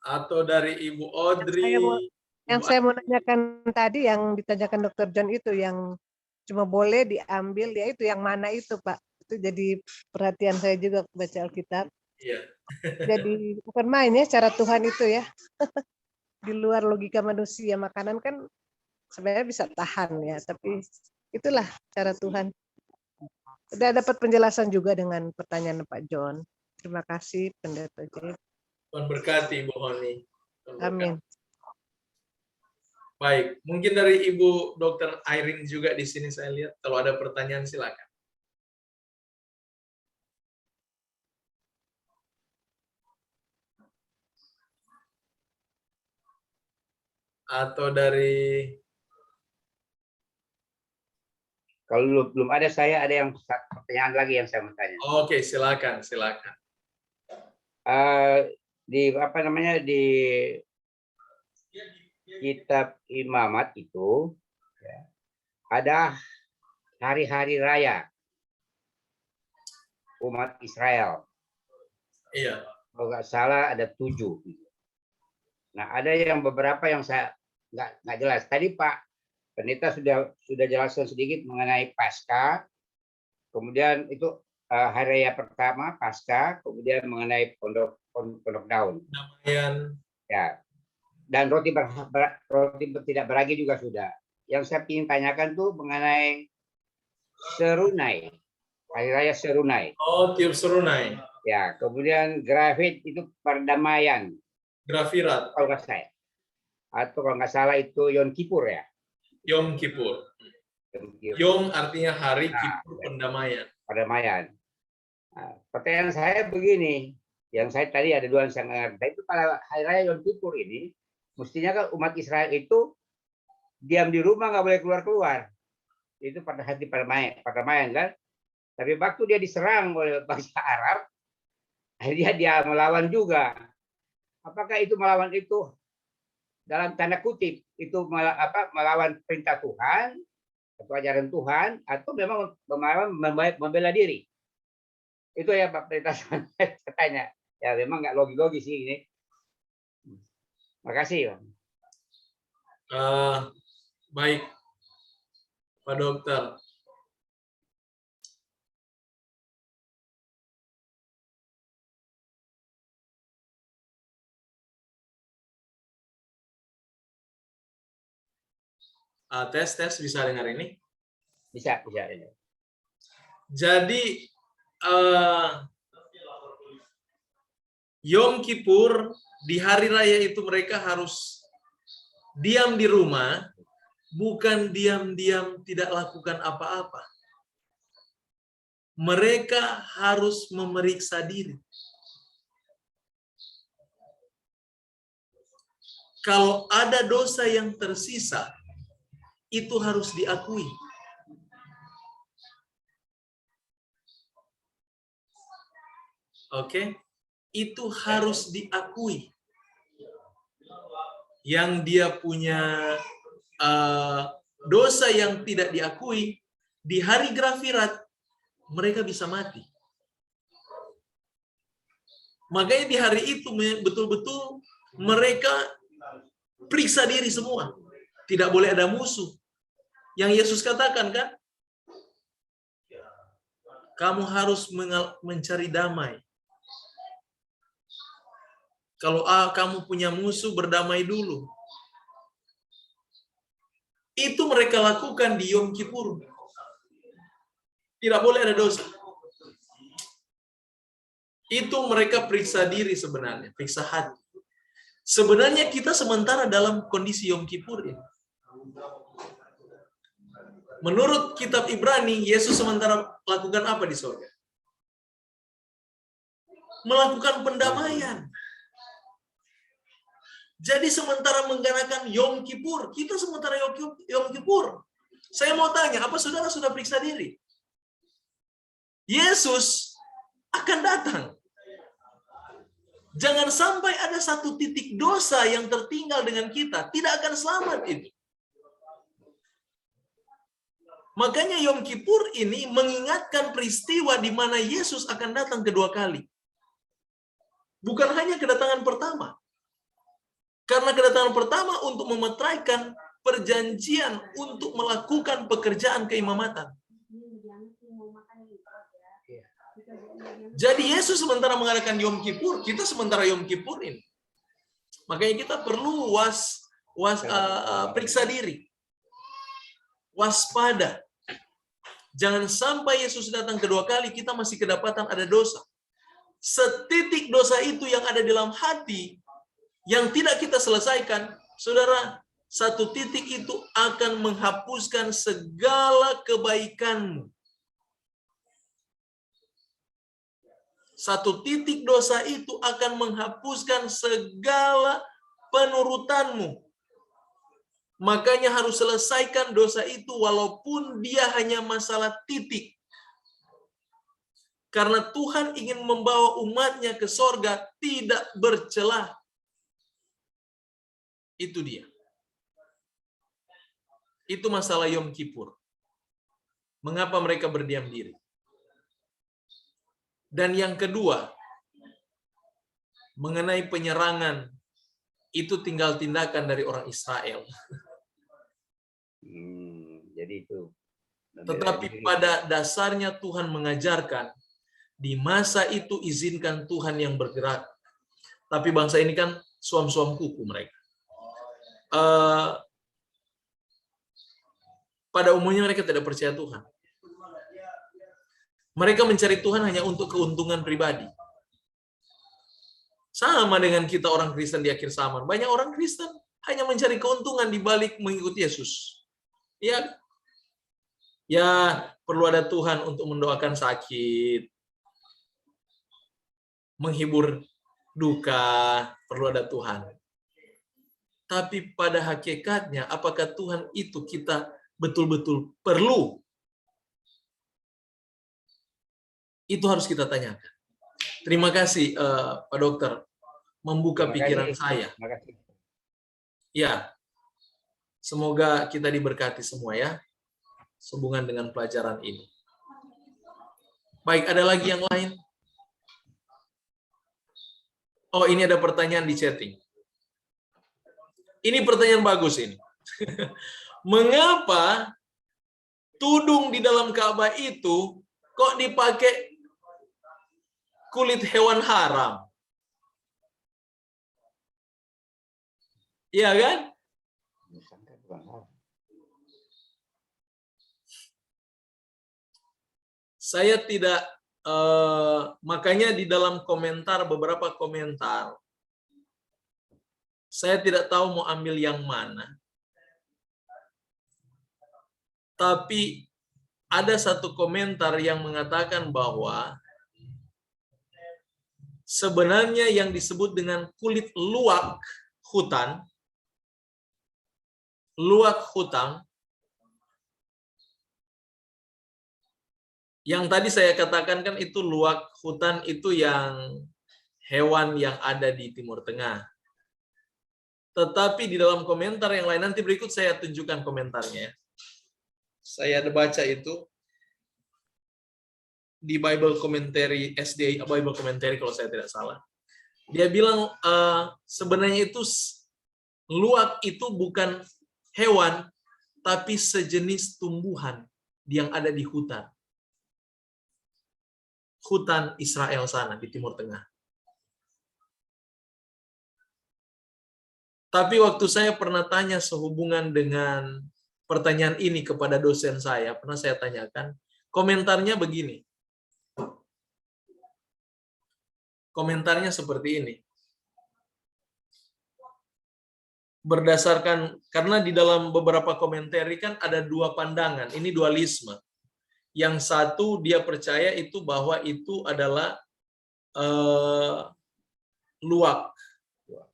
Atau dari Ibu Audrey. Yang saya mau tanyakan tadi, yang ditanyakan Dr. John itu, yang cuma boleh diambil, ya itu yang mana itu, Pak? Itu jadi perhatian saya juga baca Alkitab. Iya. Jadi bukan main ya cara Tuhan itu ya. Di luar logika manusia, makanan kan sebenarnya bisa tahan ya, tapi Itulah cara Tuhan. Udah dapat penjelasan juga dengan pertanyaan Pak John. Terima kasih Pendeta J. Tuhan berkati Ibu Honi. Tuhan berkati. Amin. Baik, mungkin dari Ibu Dr. Irene juga di sini saya lihat. Kalau ada pertanyaan silakan. Atau dari Kalau belum ada, saya ada yang pertanyaan lagi yang saya mau tanya. Oke, silakan. Di apa namanya, di kitab Imamat itu ya, ada hari-hari raya umat Israel. Iya. Kalau nggak salah ada 7. Nah, ada yang beberapa yang saya nggak jelas. Tadi Pak Pendeta sudah jelaskan sedikit mengenai Paskah, kemudian itu hari raya pertama Paskah, kemudian mengenai pondok daun. Namanya Ya. Dan roti tidak beragi juga sudah. Yang saya ingin tanyakan tuh mengenai Serunai, hari raya Serunai. Oh, tiup serunai. Ya, kemudian Gravit itu perdamaian. Grafirat, Kalau nggak saya, atau kalau nggak salah itu Yom Kippur ya. Yom Kippur. Yom Kippur. Yom artinya hari, Nah, Kippur pendamaian. Perdamaian. Nah, pertanyaan saya begini, yang saya tadi ada 2 yang saya ngerti. Itu pada hari raya Yom Kippur ini, mestinya kan umat Israel itu diam di rumah, nggak boleh keluar-keluar. Itu pada hari perdamaian kan. Tapi waktu dia diserang oleh bangsa Arab, dia melawan juga. Apakah itu melawan itu dalam tanda kutip itu melawan perintah Tuhan atau ajaran Tuhan, atau memang membela diri? Itu ya Pak Pendeta saya tanya. Ya memang nggak logis sih ini. Makasih Pak. Baik, Pak Dokter. Tes bisa dengar ini? Bisa. Jadi Yom Kippur di hari raya itu mereka harus diam di rumah, bukan diam-diam tidak lakukan apa-apa. Mereka harus memeriksa diri. Kalau ada dosa yang tersisa, itu harus diakui. Oke, itu harus diakui. Yang dia punya dosa yang tidak diakui, di hari Grafirat mereka bisa mati. Makanya di hari itu betul-betul mereka periksa diri semua. Tidak boleh ada musuh. Yang Yesus katakan kan, kamu harus mencari damai. Kalau kamu punya musuh, berdamai dulu. Itu mereka lakukan di Yom Kippur. Tidak boleh ada dosa. Itu mereka periksa diri sebenarnya, periksa hati. Sebenarnya kita sementara dalam kondisi Yom Kippur ini. Menurut kitab Ibrani, Yesus sementara lakukan apa di surga? Melakukan pendamaian. Jadi sementara menggunakan Yom Kippur, kita sementara Yom Kippur. Saya mau tanya, apa saudara sudah periksa diri? Yesus akan datang. Jangan sampai ada satu titik dosa yang tertinggal dengan kita. Tidak akan selamat itu. Makanya Yom Kippur ini mengingatkan peristiwa di mana Yesus akan datang kedua kali. Bukan hanya kedatangan pertama. Karena kedatangan pertama untuk memeteraikan perjanjian untuk melakukan pekerjaan keimamatan. Jadi Yesus sementara mengadakan Yom Kippur, kita sementara Yom Kippur ini. Makanya kita perlu periksa diri. Waspada. Jangan sampai Yesus datang kedua kali, kita masih kedapatan ada dosa. Setitik dosa itu yang ada di dalam hati, yang tidak kita selesaikan, saudara, satu titik itu akan menghapuskan segala kebaikanmu. Satu titik dosa itu akan menghapuskan segala penurutanmu. Makanya harus selesaikan dosa itu walaupun dia hanya masalah titik. Karena Tuhan ingin membawa umatnya ke sorga tidak bercelah. Itu dia. Itu masalah Yom Kippur. Mengapa mereka berdiam diri? Dan yang kedua, mengenai penyerangan, itu tinggal tindakan dari orang Israel. Jadi itu. Tetapi pada dasarnya Tuhan mengajarkan, di masa itu izinkan Tuhan yang bergerak. Tapi bangsa ini kan suam-suam kuku mereka. Pada umumnya mereka tidak percaya Tuhan. Mereka mencari Tuhan hanya untuk keuntungan pribadi. Sama dengan kita orang Kristen di akhir zaman. Banyak orang Kristen hanya mencari keuntungan di balik mengikuti Yesus. Ya, perlu ada Tuhan untuk mendoakan sakit, menghibur duka, perlu ada Tuhan. Tapi pada hakikatnya, apakah Tuhan itu kita betul-betul perlu? Itu harus kita tanyakan. Terima kasih Pak Dokter membuka pikiran saya. Ya, semoga kita diberkati semua ya, sehubungan dengan pelajaran ini. Baik, ada lagi yang lain? Oh, ini ada pertanyaan di chatting. Ini pertanyaan bagus ini. Mengapa tudung di dalam Ka'bah itu kok dipakai kulit hewan haram? Iya kan? Saya tidak, makanya di dalam komentar, beberapa komentar, saya tidak tahu mau ambil yang mana. Tapi ada satu komentar yang mengatakan bahwa sebenarnya yang disebut dengan kulit luwak hutan, yang tadi saya katakan kan itu luwak hutan itu yang hewan yang ada di Timur Tengah. Tetapi di dalam komentar yang lain, nanti berikut saya tunjukkan komentarnya. Saya ada baca itu di Bible Commentary, SDA Bible Commentary kalau saya tidak salah. Dia bilang sebenarnya itu luwak itu bukan hewan, tapi sejenis tumbuhan yang ada di hutan. Hutan Israel sana di Timur Tengah. Tapi waktu saya pernah tanya sehubungan dengan pertanyaan ini kepada dosen saya, pernah saya tanyakan, komentarnya begini. Komentarnya seperti ini. Berdasarkan, karena di dalam beberapa komentar kan ada dua pandangan, ini dualisme. Yang satu dia percaya itu bahwa itu adalah luwak,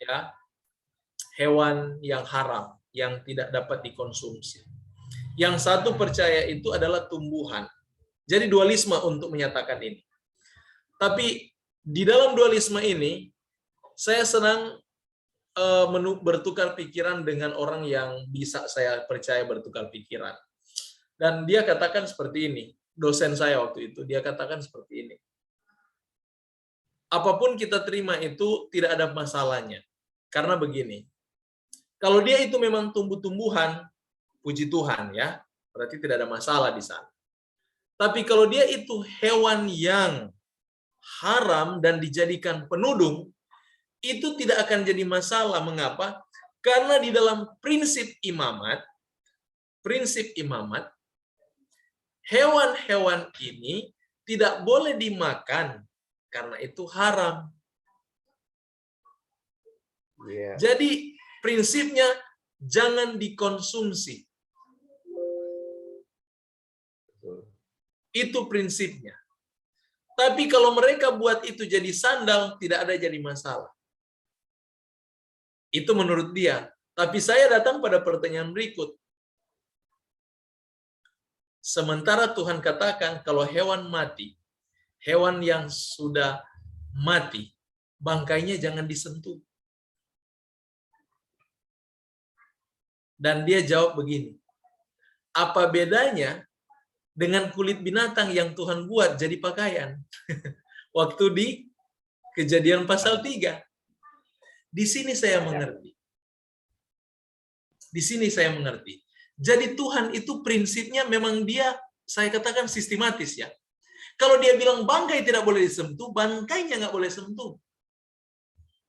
ya, hewan yang haram, yang tidak dapat dikonsumsi. Yang satu percaya itu adalah tumbuhan. Jadi dualisme untuk menyatakan ini. Tapi di dalam dualisme ini, saya senang bertukar pikiran dengan orang yang bisa saya percaya bertukar pikiran. Dan dia katakan seperti ini, dosen saya waktu itu, dia katakan seperti ini. Apapun kita terima itu tidak ada masalahnya. Karena begini, kalau dia itu memang tumbuh-tumbuhan, puji Tuhan ya, berarti tidak ada masalah di sana. Tapi kalau dia itu hewan yang haram dan dijadikan penudung, itu tidak akan jadi masalah. Mengapa? Karena di dalam prinsip imamat, hewan-hewan ini tidak boleh dimakan karena itu haram. Iya. Jadi prinsipnya jangan dikonsumsi. Betul. Itu prinsipnya. Tapi kalau mereka buat itu jadi sandal, tidak ada jadi masalah. Itu menurut dia. Tapi saya datang pada pertanyaan berikut. Sementara Tuhan katakan kalau hewan mati, hewan yang sudah mati, bangkainya jangan disentuh. Dan dia jawab begini, apa bedanya dengan kulit binatang yang Tuhan buat jadi pakaian? Waktu di Kejadian pasal 3. Di sini saya mengerti. Di sini saya mengerti. Jadi Tuhan itu prinsipnya memang dia, saya katakan sistematis ya. Kalau dia bilang bangkai tidak boleh disentuh, bangkainya nggak boleh sentuh.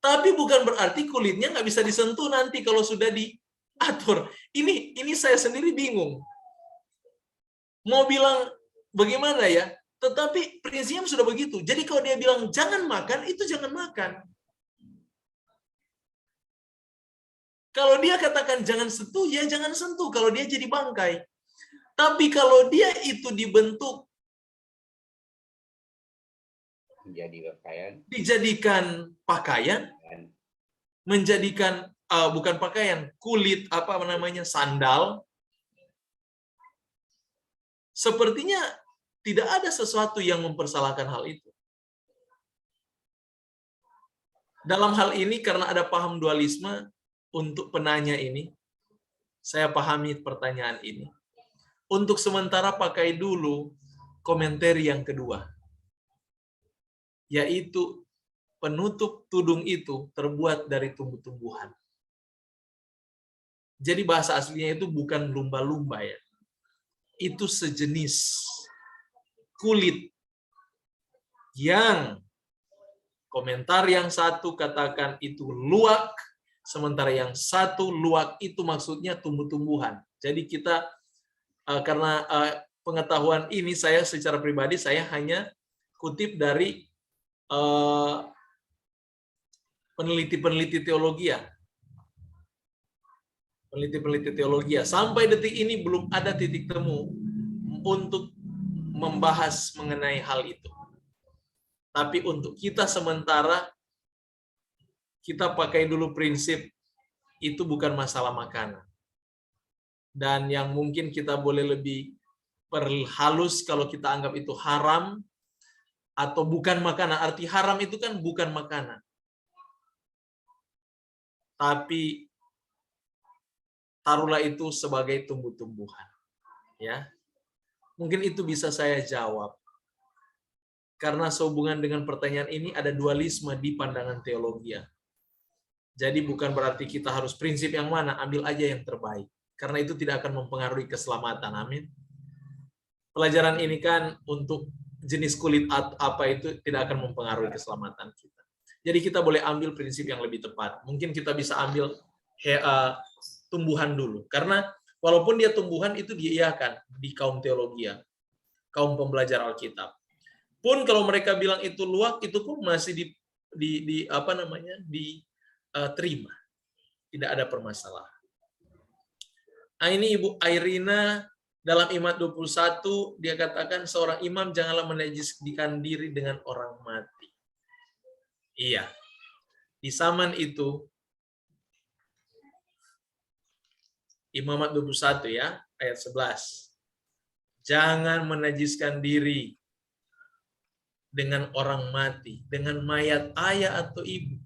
Tapi bukan berarti kulitnya nggak bisa disentuh nanti kalau sudah diatur. Ini saya sendiri bingung. Mau bilang bagaimana ya? Tetapi prinsipnya sudah begitu. Jadi kalau dia bilang jangan makan, itu jangan makan. Kalau dia katakan jangan sentuh, ya jangan sentuh kalau dia jadi bangkai. Tapi kalau dia itu dibentuk, dijadikan pakaian, menjadikan bukan pakaian, kulit apa namanya, sandal, sepertinya tidak ada sesuatu yang mempersalahkan hal itu. Dalam hal ini karena ada paham dualisme, untuk penanya ini, saya pahami pertanyaan ini. Untuk sementara pakai dulu komentar yang kedua, yaitu penutup tudung itu terbuat dari tumbuh-tumbuhan. Jadi bahasa aslinya itu bukan lumba-lumba ya. Itu sejenis kulit yang komentar yang satu katakan itu luwak, sementara yang satu luwak itu maksudnya tumbuh-tumbuhan. Jadi kita karena pengetahuan ini saya secara pribadi saya hanya kutip dari peneliti-peneliti teologi ya. Peneliti-peneliti teologi ya. Sampai detik ini belum ada titik temu untuk membahas mengenai hal itu. Tapi untuk kita sementara, kita pakai dulu prinsip itu bukan masalah makanan. Dan yang mungkin kita boleh lebih perhalus kalau kita anggap itu haram atau bukan makanan. Arti haram itu kan bukan makanan. Tapi taruhlah itu sebagai tumbuh-tumbuhan. Ya. Mungkin itu bisa saya jawab. Karena sehubungan dengan pertanyaan ini ada dualisme di pandangan teologi. Jadi bukan berarti kita harus prinsip yang mana, ambil aja yang terbaik. Karena itu tidak akan mempengaruhi keselamatan. Amin. Pelajaran ini kan untuk jenis kulit apa itu tidak akan mempengaruhi keselamatan kita. Jadi kita boleh ambil prinsip yang lebih tepat. Mungkin kita bisa ambil tumbuhan dulu. Karena walaupun dia tumbuhan itu diiyakan di kaum teologi, kaum pembelajar Alkitab. Pun kalau mereka bilang itu luwak, itu pun masih diterima. Tidak ada permasalahan. Nah, ini Ibu Airina dalam Imat 21 dia katakan seorang imam janganlah menajiskan diri dengan orang mati. Iya. Di zaman itu Imamat 21 ya, ayat 11. Jangan menajiskan diri dengan orang mati, dengan mayat ayah atau ibu.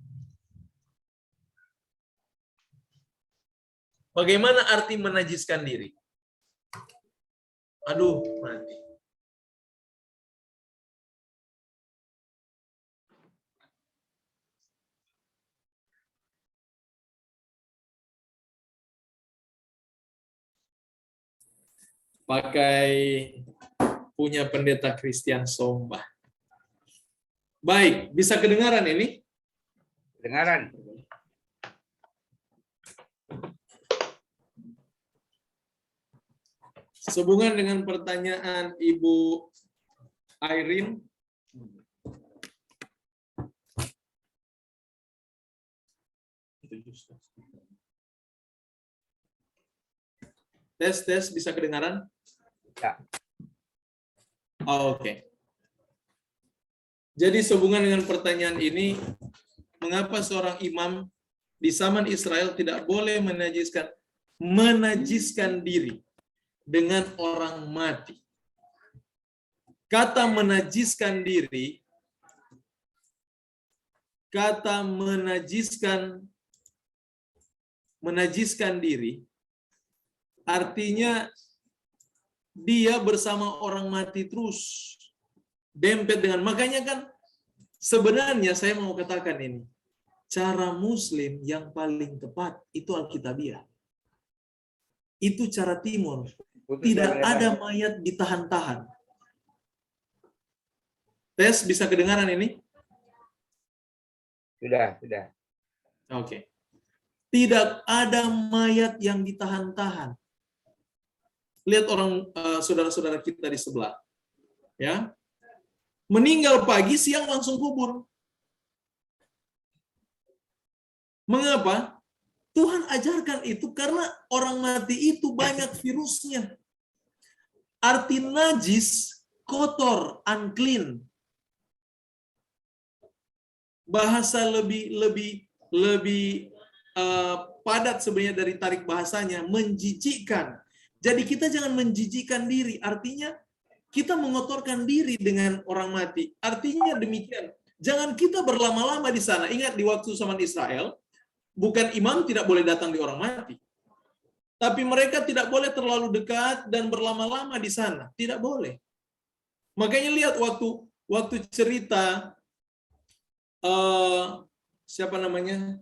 Bagaimana arti menajiskan diri? Aduh, mati. Pakai punya pendeta Christian Sombah. Baik, bisa kedengaran ini? Kedengaran. Sehubungan dengan pertanyaan Ibu Irene, tes bisa kedengaran? Ya. Oh, oke. Jadi sehubungan dengan pertanyaan ini, mengapa seorang imam di zaman Israel tidak boleh menajiskan diri dengan orang mati? Kata menajiskan diri, kata menajiskan diri artinya dia bersama orang mati terus, dempet dengan, makanya kan sebenarnya saya mau katakan ini, cara Muslim yang paling tepat itu Alkitabiah. Itu cara Timur. Tidak ada mayat ditahan-tahan. Tes bisa kedengaran ini? Sudah. Oke. Tidak ada mayat yang ditahan-tahan. Lihat orang saudara-saudara kita di sebelah. Ya. Meninggal pagi, siang langsung kubur. Mengapa? Tuhan ajarkan itu karena orang mati itu banyak virusnya. Arti najis, kotor, unclean. Bahasa lebih padat sebenarnya dari tarik bahasanya, menjijikkan. Jadi kita jangan menjijikkan diri, artinya kita mengotorkan diri dengan orang mati. Artinya demikian, jangan kita berlama-lama di sana. Ingat di waktu zaman Israel, bukan imam tidak boleh datang di orang mati. Tapi mereka tidak boleh terlalu dekat dan berlama-lama di sana. Tidak boleh. Makanya lihat waktu cerita siapa namanya?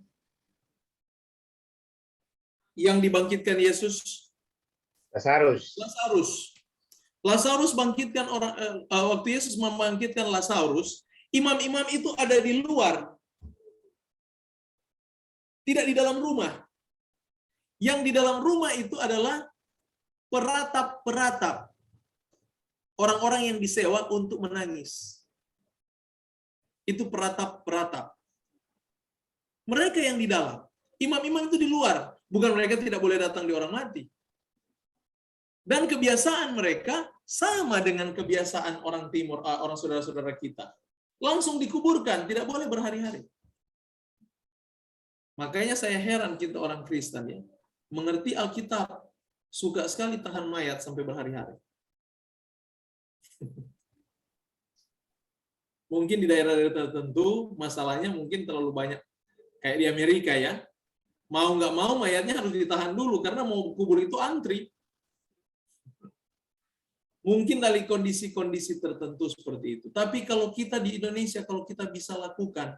Yang dibangkitkan Yesus? Lazarus bangkitkan waktu Yesus membangkitkan Lazarus, imam-imam itu ada di luar. Tidak di dalam rumah. Yang di dalam rumah itu adalah peratap-peratap. Orang-orang yang disewa untuk menangis. Itu peratap-peratap. Mereka yang di dalam. Imam-imam itu di luar. Bukan mereka tidak boleh datang di orang mati. Dan kebiasaan mereka sama dengan kebiasaan orang Timur, orang saudara-saudara kita. Langsung dikuburkan, tidak boleh berhari-hari. Makanya saya heran kita orang Kristen ya, mengerti Alkitab, suka sekali tahan mayat sampai berhari-hari. Mungkin di daerah-daerah tertentu masalahnya mungkin terlalu banyak, kayak di Amerika ya, mau nggak mau mayatnya harus ditahan dulu karena mau kubur itu antri. Mungkin dari kondisi-kondisi tertentu seperti itu. Tapi kalau kita di Indonesia, kalau kita bisa lakukan,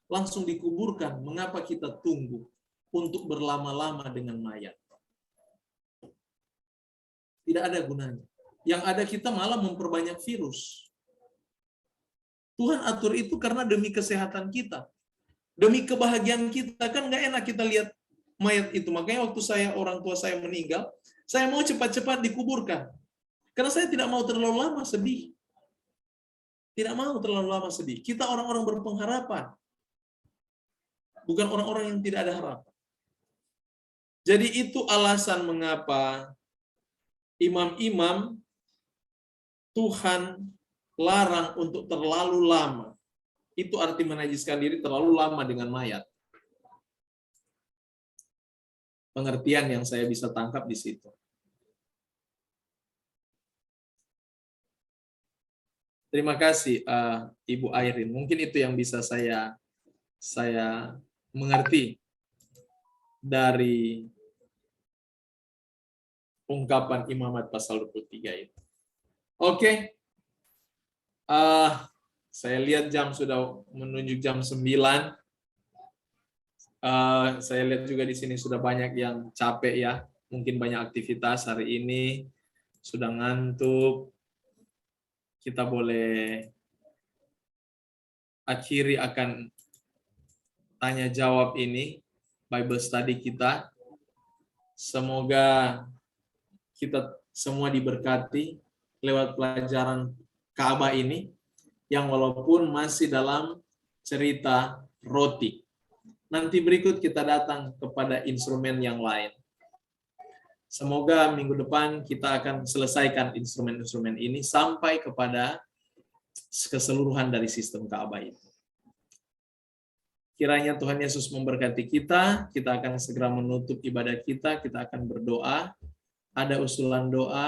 langsung dikuburkan, mengapa kita tunggu untuk berlama-lama dengan mayat? Tidak ada gunanya. Yang ada kita malah memperbanyak virus. Tuhan atur itu karena demi kesehatan kita. Demi kebahagiaan kita. Kan nggak enak kita lihat mayat itu. Makanya waktu orang tua saya meninggal, saya mau cepat-cepat dikuburkan. Karena saya tidak mau terlalu lama sedih. Tidak mau terlalu lama sedih. Kita orang-orang berpengharapan. Bukan orang-orang yang tidak ada harapan. Jadi itu alasan mengapa imam-imam Tuhan larang untuk terlalu lama. Itu arti menajiskan diri terlalu lama dengan mayat. Pengertian yang saya bisa tangkap di situ. Terima kasih Ibu Irene. Mungkin itu yang bisa saya mengerti dari ungkapan Imamat pasal 23 itu. Oke. Saya lihat jam sudah menunjuk jam 9. Saya lihat juga di sini sudah banyak yang capek ya. Mungkin banyak aktivitas hari ini, sudah ngantuk. Kita boleh akhiri akan tanya jawab ini, Bible study kita. Semoga kita semua diberkati lewat pelajaran Ka'bah ini, yang walaupun masih dalam cerita roti. Nanti berikut kita datang kepada instrumen yang lain. Semoga minggu depan kita akan selesaikan instrumen-instrumen ini sampai kepada keseluruhan dari sistem Ka'bah itu. Kiranya Tuhan Yesus memberkati kita akan segera menutup ibadah kita akan berdoa. Ada usulan doa